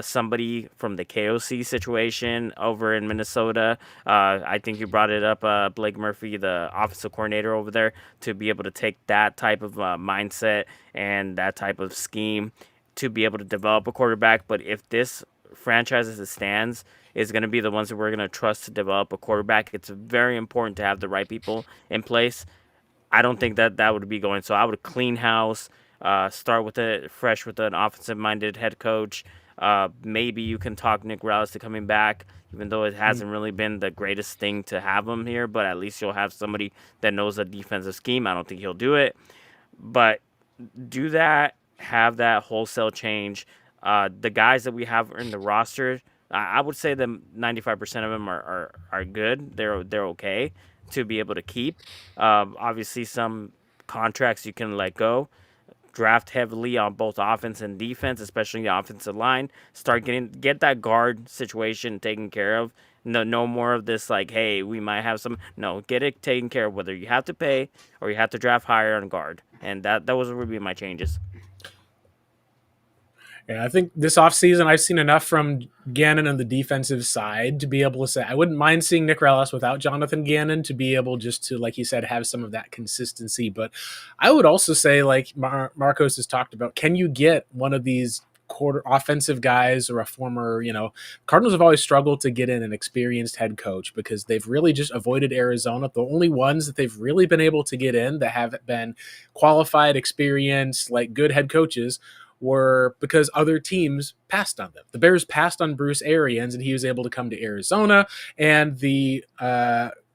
somebody from the KOC situation over in Minnesota. I think you brought it up, Blake Murphy, the offensive coordinator over there, to be able to take that type of mindset and that type of scheme to be able to develop a quarterback. But if this franchise as it stands is going to be the ones that we're going to trust to develop a quarterback, it's very important to have the right people in place. I don't think that would be going. So I would clean house, start with fresh with an offensive-minded head coach. Maybe you can talk Nick Rallis to coming back, even though it hasn't really been the greatest thing to have him here. But at least you'll have somebody that knows the defensive scheme. I don't think he'll do it, but do that. Have that wholesale change. The guys that we have in the roster, I would say that 95% of them are good. They're okay to be able to keep. Obviously, some contracts you can let go. Draft heavily on both offense and defense, especially the offensive line. Get that guard situation taken care of. No more of this like, hey, we might have some. No, get it taken care of. Whether you have to pay or you have to draft higher on guard, and that would be my changes. Yeah, I think this offseason I've seen enough from Gannon on the defensive side to be able to say I wouldn't mind seeing Nick Rallis without Jonathan Gannon to be able just to, like you said, have some of that consistency. But I would also say, like Marcos has talked about, can you get one of these quarter offensive guys or a former, Cardinals have always struggled to get in an experienced head coach because they've really just avoided Arizona. The only ones that they've really been able to get in that have been qualified, experienced, like good head coaches were because other teams passed on them. The Bears passed on Bruce Arians, and he was able to come to Arizona, and the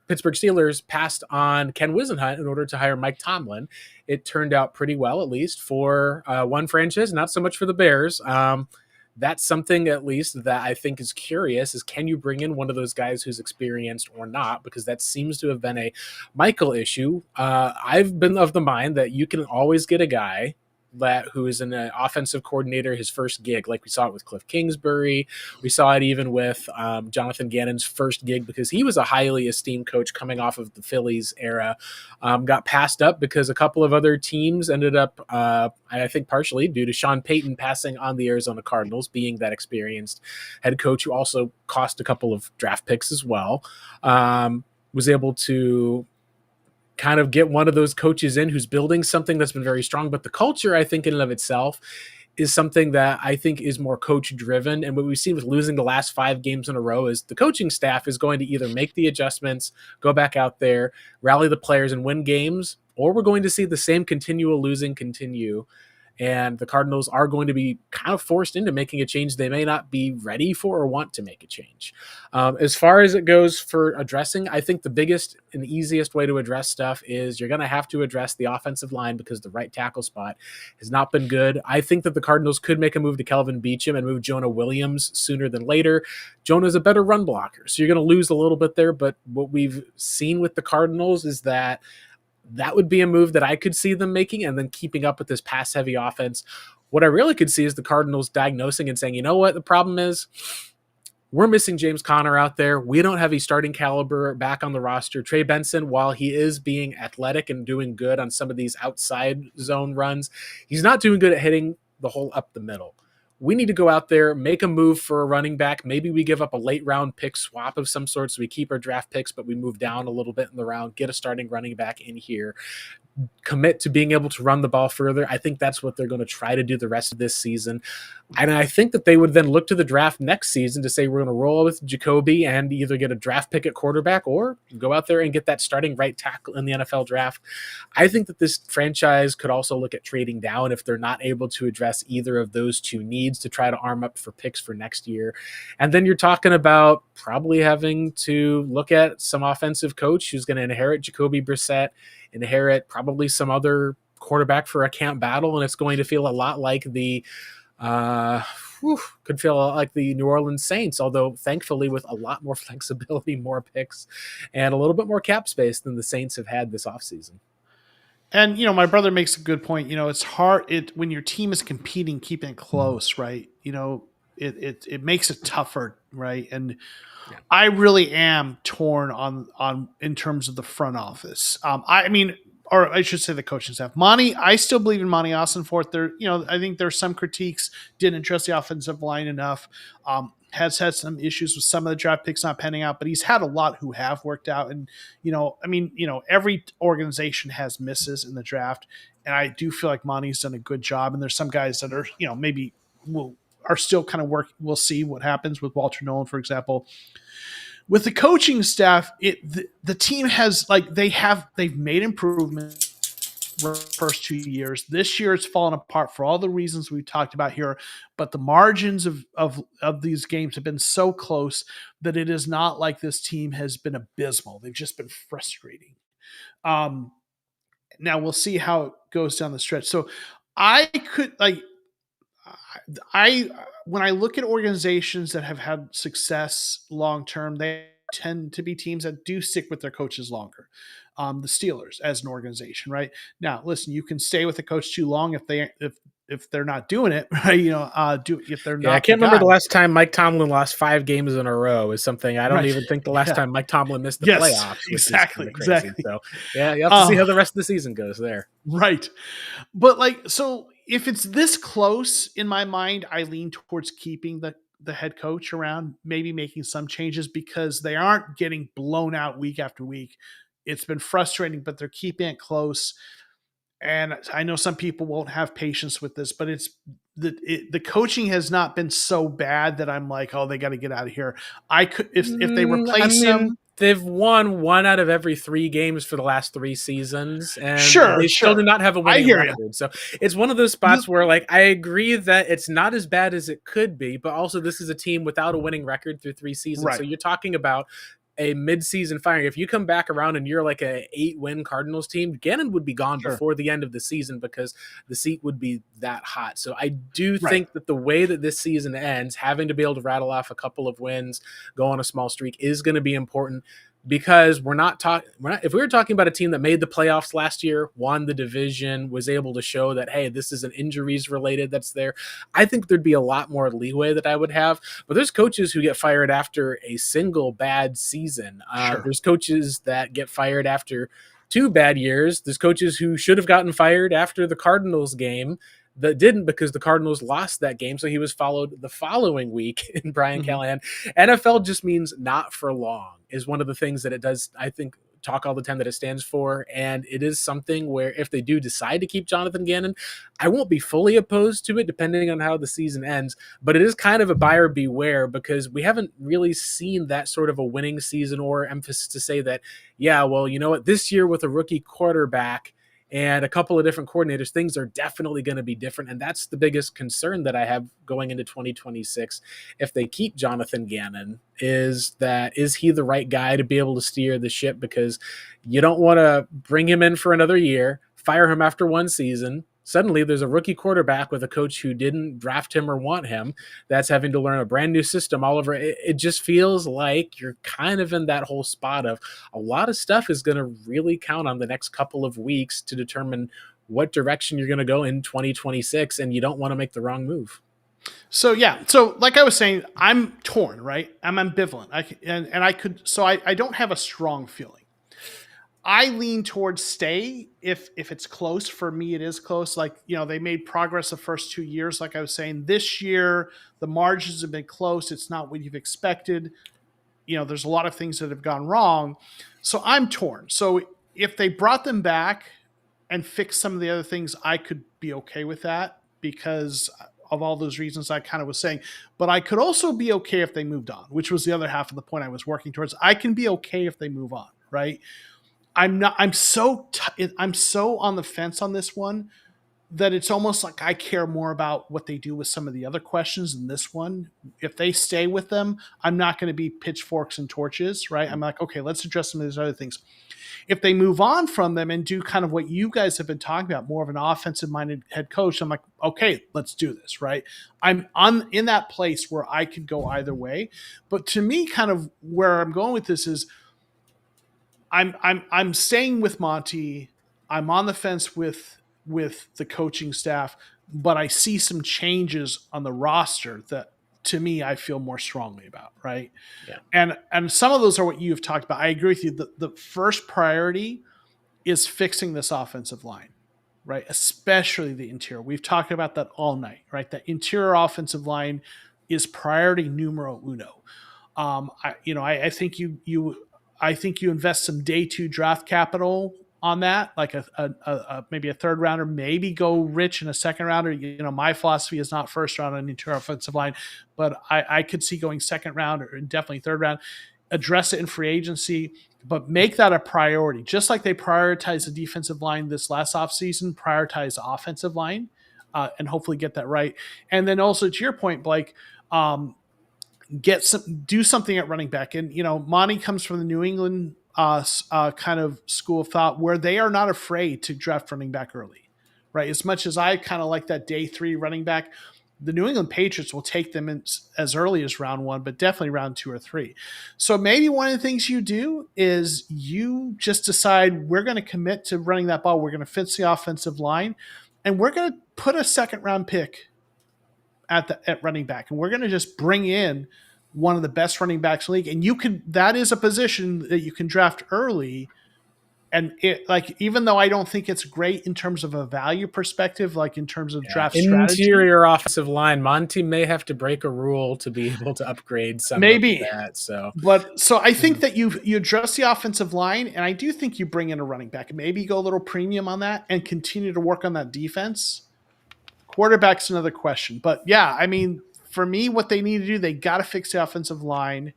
Pittsburgh Steelers passed on Ken Wisenhunt in order to hire Mike Tomlin. It turned out pretty well, at least for one franchise, not so much for the Bears. That's something at least that I think is curious is, can you bring in one of those guys who's experienced or not? Because that seems to have been a Michael issue. I've been of the mind that you can always get a guy who is an offensive coordinator, his first gig, like we saw it with Cliff Kingsbury. We saw it even with Jonathan Gannon's first gig, because he was a highly esteemed coach coming off of the Phillies era. Got passed up because a couple of other teams ended up, I think partially due to Sean Payton passing on the Arizona Cardinals, being that experienced head coach who also cost a couple of draft picks as well, was able to kind of get one of those coaches in who's building something that's been very strong. But the culture, I think, in and of itself is something that I think is more coach driven. And what we've seen with losing the last 5 games in a row is the coaching staff is going to either make the adjustments, go back out there, rally the players and win games, or we're going to see the same continual losing continue. And the Cardinals are going to be kind of forced into making a change they may not be ready for or want to make a change. As far as it goes for addressing, I think the biggest and easiest way to address stuff is you're going to have to address the offensive line, because the right tackle spot has not been good. I think that the Cardinals could make a move to Kelvin Beachum and move Jonah Williams sooner than later. Jonah's a better run blocker, so you're going to lose a little bit there. But what we've seen with the Cardinals is that would be a move that I could see them making, and then keeping up with this pass-heavy offense. What I really could see is the Cardinals diagnosing and saying, you know what the problem is? We're missing James Conner out there. We don't have a starting caliber back on the roster. Trey Benson, while he is being athletic and doing good on some of these outside zone runs, he's not doing good at hitting the hole up the middle. We need to go out there, make a move for a running back. Maybe we give up a late round pick swap of some sort, so we keep our draft picks, but we move down a little bit in the round, get a starting running back in here, commit to being able to run the ball further. I think that's what they're going to try to do the rest of this season. And I think that they would then look to the draft next season to say, we're going to roll with Jacoby and either get a draft pick at quarterback or go out there and get that starting right tackle in the NFL draft. I think that this franchise could also look at trading down if they're not able to address either of those two needs, to try to arm up for picks for next year. And then you're talking about probably having to look at some offensive coach who's going to inherit Jacoby Brissett, inherit probably some other quarterback for a camp battle, and it's going to feel a lot like the could feel like the New Orleans Saints, although thankfully with a lot more flexibility, more picks, and a little bit more cap space than the Saints have had this offseason. And my brother makes a good point. It's hard when your team is competing, keeping it close, right? It makes it tougher, right? And yeah. I really am torn on in terms of the front office. Or I should say the coaching staff. I still believe in Monty Austin-Forth. I think there's some critiques, didn't trust the offensive line enough. Has had some issues with some of the draft picks not panning out, but he's had a lot who have worked out. And, every organization has misses in the draft. And I do feel like Monty's done a good job. And there's some guys that are, maybe are still kind of work. We'll see what happens with Walter Nolan, for example. With the coaching staff, the team has they've made improvements first 2 years. This year it's fallen apart for all the reasons we've talked about here, but the margins of these games have been so close that it is not like this team has been abysmal. They've just been frustrating. Now we'll see how it goes down the stretch. So when I look at organizations that have had success long-term, they tend to be teams that do stick with their coaches longer. The Steelers as an organization, right? Now, listen, you can stay with the coach too long if they're not doing it, right? If they're not. I can't remember the last time Mike Tomlin lost 5 games in a row is something. I don't even think the last time Mike Tomlin missed the playoffs. Exactly. So yeah, you have to see how the rest of the season goes there. Right. But so if it's this close, in my mind, I lean towards keeping the head coach around, maybe making some changes because they aren't getting blown out week after week. It's been frustrating, but they're keeping it close. And I know some people won't have patience with this, but the coaching has not been so bad that I'm like, oh, they got to get out of here. I could if they replace him. They've won 1 out of every 3 games for the last 3 seasons, and they still do not have a winning record. So it's one of those spots where, I agree that it's not as bad as it could be, but also this is a team without a winning record through 3 seasons. Right. So you're talking about a mid-season firing. If you come back around and you're like a 8-win Cardinals team, Gannon would be gone before the end of the season because the seat would be that hot. So I do think that the way that this season ends, having to be able to rattle off a couple of wins, go on a small streak is going to be important. Because if we were talking about a team that made the playoffs last year, won the division, was able to show that, hey, this isn't injuries related that's there, I think there'd be a lot more leeway that I would have. But there's coaches who get fired after a single bad season. There's coaches that get fired after 2 bad years. There's coaches who should have gotten fired after the Cardinals game that didn't because the Cardinals lost that game. So he was followed the following week in Brian Callahan. NFL just means not for long is one of the things that it does, I think, talk all the time that it stands for. And it is something where if they do decide to keep Jonathan Gannon, I won't be fully opposed to it depending on how the season ends. But it is kind of a buyer beware because we haven't really seen that sort of a winning season or emphasis to say that, yeah, well, you know what, this year with a rookie quarterback and a couple of different coordinators, things are definitely going to be different. And that's the biggest concern that I have going into 2026. If they keep Jonathan Gannon, is he the right guy to be able to steer the ship? Because you don't want to bring him in for another year, fire him after 1 season. Suddenly there's a rookie quarterback with a coach who didn't draft him or want him that's having to learn a brand new system all over. It just feels like you're kind of in that whole spot of a lot of stuff is going to really count on the next couple of weeks to determine what direction you're going to go in 2026, and you don't want to make the wrong move. So like I was saying, I'm torn, right? I'm ambivalent. I don't have a strong feeling. I lean towards stay if it's close. For me, it is close. They made progress the first 2 years. Like I was saying, this year, the margins have been close. It's not what you've expected. There's a lot of things that have gone wrong. So I'm torn. So if they brought them back and fixed some of the other things, I could be okay with that because of all those reasons I kind of was saying. But I could also be okay if they moved on, which was the other half of the point I was working towards. I can be okay if they move on, right? I'm so on the fence on this one. that it's almost like I care more about what they do with some of the other questions than this one. If they stay with them, I'm not going to be pitchforks and torches, right? I'm like, okay, let's address some of these other things. If they move on from them and do kind of what you guys have been talking about, more of an offensive minded head coach, I'm like, okay, let's do this, right? I'm in that place where I could go either way. But to me, kind of where I'm going with this is I'm staying with Monty. I'm on the fence with the coaching staff, but I see some changes on the roster that to me I feel more strongly about, right? Yeah. And some of those are what you've talked about. I agree with you. The first priority is fixing this offensive line, right? Especially the interior. We've talked about that all night, right? The interior offensive line is priority numero uno. I think I think you invest some day two draft capital on that, like maybe a third rounder, maybe go rich in a second rounder. My philosophy is not first round on interior offensive line, but I could see going second round or definitely third round. Address it in free agency, but make that a priority. Just like they prioritized the defensive line this last offseason, prioritize the offensive line and hopefully get that right. And then also to your point, Blake, do something at running back. And, Monty comes from the New England kind of school of thought where they are not afraid to draft running back early, right? As much as I kind of like that day 3 running back, the New England Patriots will take them in as early as round 1, but definitely round 2 or 3. So maybe one of the things you do is you just decide we're going to commit to running that ball. We're going to fix the offensive line, and we're going to put a second round pick at running back, and we're going to just bring in one of the best running backs in the league. And that is a position that you can draft early. And even though I don't think it's great in terms of a value perspective, like in terms of draft strategy, interior offensive line, Monty may have to break a rule to be able to upgrade some maybe of that. So I think that you address the offensive line, and I do think you bring in a running back, maybe go a little premium on that and continue to work on that defense. Quarterback's another question, but yeah, I mean, for me, what they need to do, they got to fix the offensive line.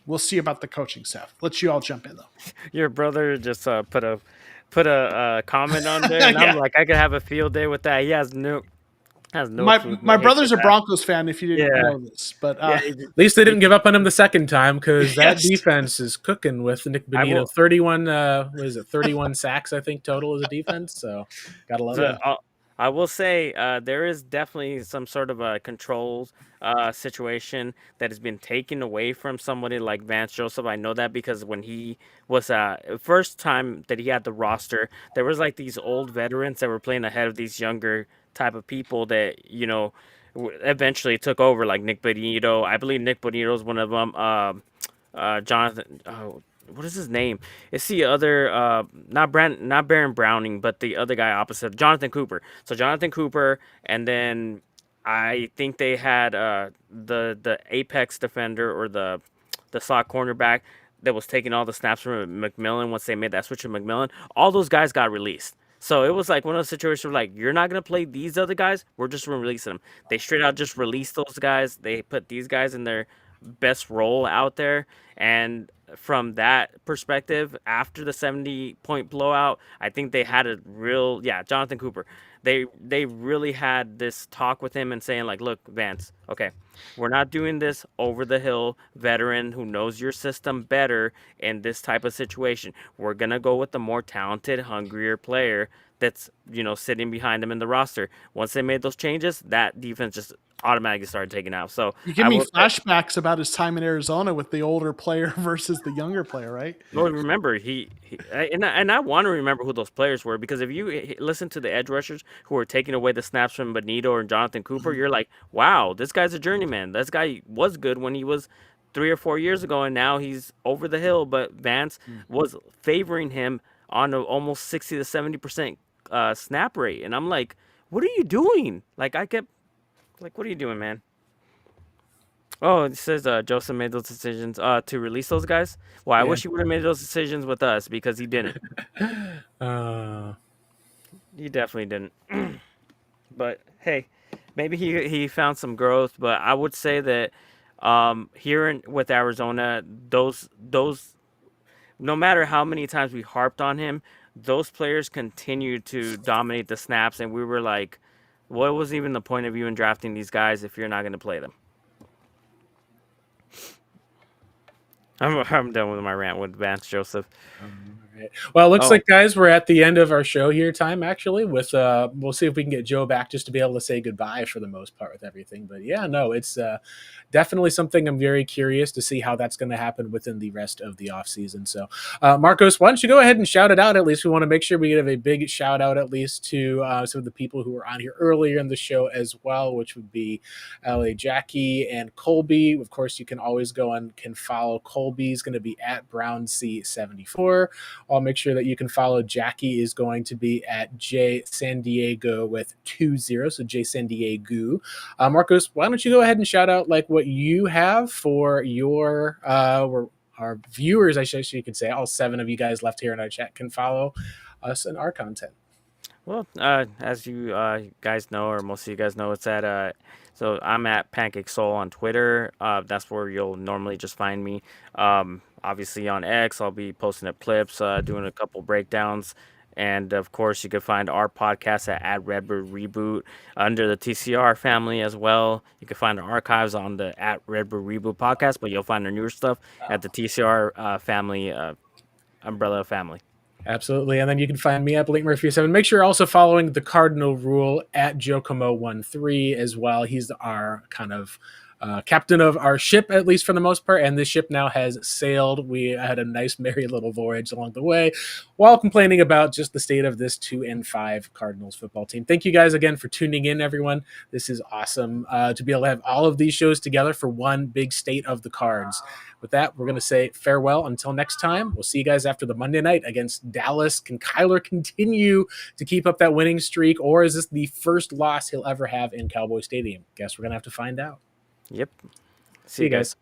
We'll see about the coaching staff. Let you all jump in, though. Your brother just put a comment on there, and Yeah. I'm like, I could have a field day with that. He has no my brother's a Broncos fan. If you didn't know this, but at least they didn't give up on him the second time, because that defense is cooking with Nick Bonito. 31 sacks, I think, total as a defense. So gotta love it. I will say there is definitely some sort of a control situation that has been taken away from somebody like Vance Joseph. I know that because when he was first time that he had the roster, there was like these old veterans that were playing ahead of these younger type of people that eventually took over, like Nick Bonito. I believe Nick Bonito is one of them. Jonathan. What is his name? It's the other, not Baron Browning, but the other guy opposite, Jonathan Cooper. So Jonathan Cooper, and then I think they had the apex defender or the slot cornerback that was taking all the snaps from McMillan once they made that switch to McMillan. All those guys got released. So it was like one of those situations where, like, you're not going to play these other guys. We're just going to release them. They straight out just released those guys. They put these guys in their best role out there. And from that perspective, after the 70-point blowout, I think they had a real, Jonathan Cooper. They really had this talk with him and saying, like, look, Vance, okay, we're not doing this over-the-hill veteran who knows your system better in this type of situation. We're going to go with the more talented, hungrier player that's, sitting behind them in the roster. Once they made those changes, that defense just automatically started taking out. So you give me flashbacks about his time in Arizona with the older player versus the younger player, right? Well, remember and I want to remember who those players were, because if you listen to the edge rushers who were taking away the snaps from Bonito or Jonathan Cooper, you're like, wow, this guy's a journeyman. This guy was good when he was 3 or 4 years ago, and now he's over the hill. But Vance was favoring him on an almost 60 to 70% snap rate, and I'm like, what are you doing? Like, I kept like, what are you doing, man? Oh, it says Joseph made those decisions to release those guys. Well, I wish he would have made those decisions with us, because he didn't. He definitely didn't. But hey, maybe he found some growth. But I would say that here with Arizona, those no matter how many times we harped on him, those players continued to dominate the snaps, and we were like, what was even the point of you in drafting these guys if you're not going to play them? I'm done with my rant with Vance Joseph. Right. Well, it looks like, guys, we're at the end of our show here time, actually. With we'll see if we can get Joe back just to be able to say goodbye for the most part with everything. But yeah, no, it's definitely something I'm very curious to see how that's going to happen within the rest of the offseason. So, Marcos, why don't you go ahead and shout it out? At least we want to make sure we give a big shout out, at least to some of the people who were on here earlier in the show as well, which would be LA Jackie and Colby. Of course, you can always go and can follow Colby's going to be at BrownC74. I'll make sure that you can follow Jackie is going to be at J San Diego with 20, so J San Diego. Marcos, why don't you go ahead and shout out like what you have for your our viewers, I guess you could say, all 7 of you guys left here in our chat can follow us and our content. Well, as you guys know, or most of you guys know, it's at so I'm at Pancake Soul on Twitter. That's where you'll normally just find me. Obviously on X, I'll be posting up clips, doing a couple breakdowns. And of course, you can find our podcast at Redbird Reboot under the TCR family as well. You can find our archives on the at Redbird Reboot podcast, but you'll find our newer stuff at the TCR family, umbrella family. Absolutely. And then you can find me at Blake Murphy7. Make sure you're also following the Cardinal Rule at Jokomo13 as well. He's our kind of captain of our ship, at least for the most part, and this ship now has sailed. We had a nice merry little voyage along the way while complaining about just the state of this 2-5 Cardinals football team. Thank you guys again for tuning in, everyone. This is awesome to be able to have all of these shows together for one big state of the Cards. With that, we're going to say farewell until next time. We'll see you guys after the Monday night against Dallas. Can Kyler continue to keep up that winning streak, or is this the first loss he'll ever have in Cowboy Stadium? Guess we're going to have to find out. Yep. See you guys.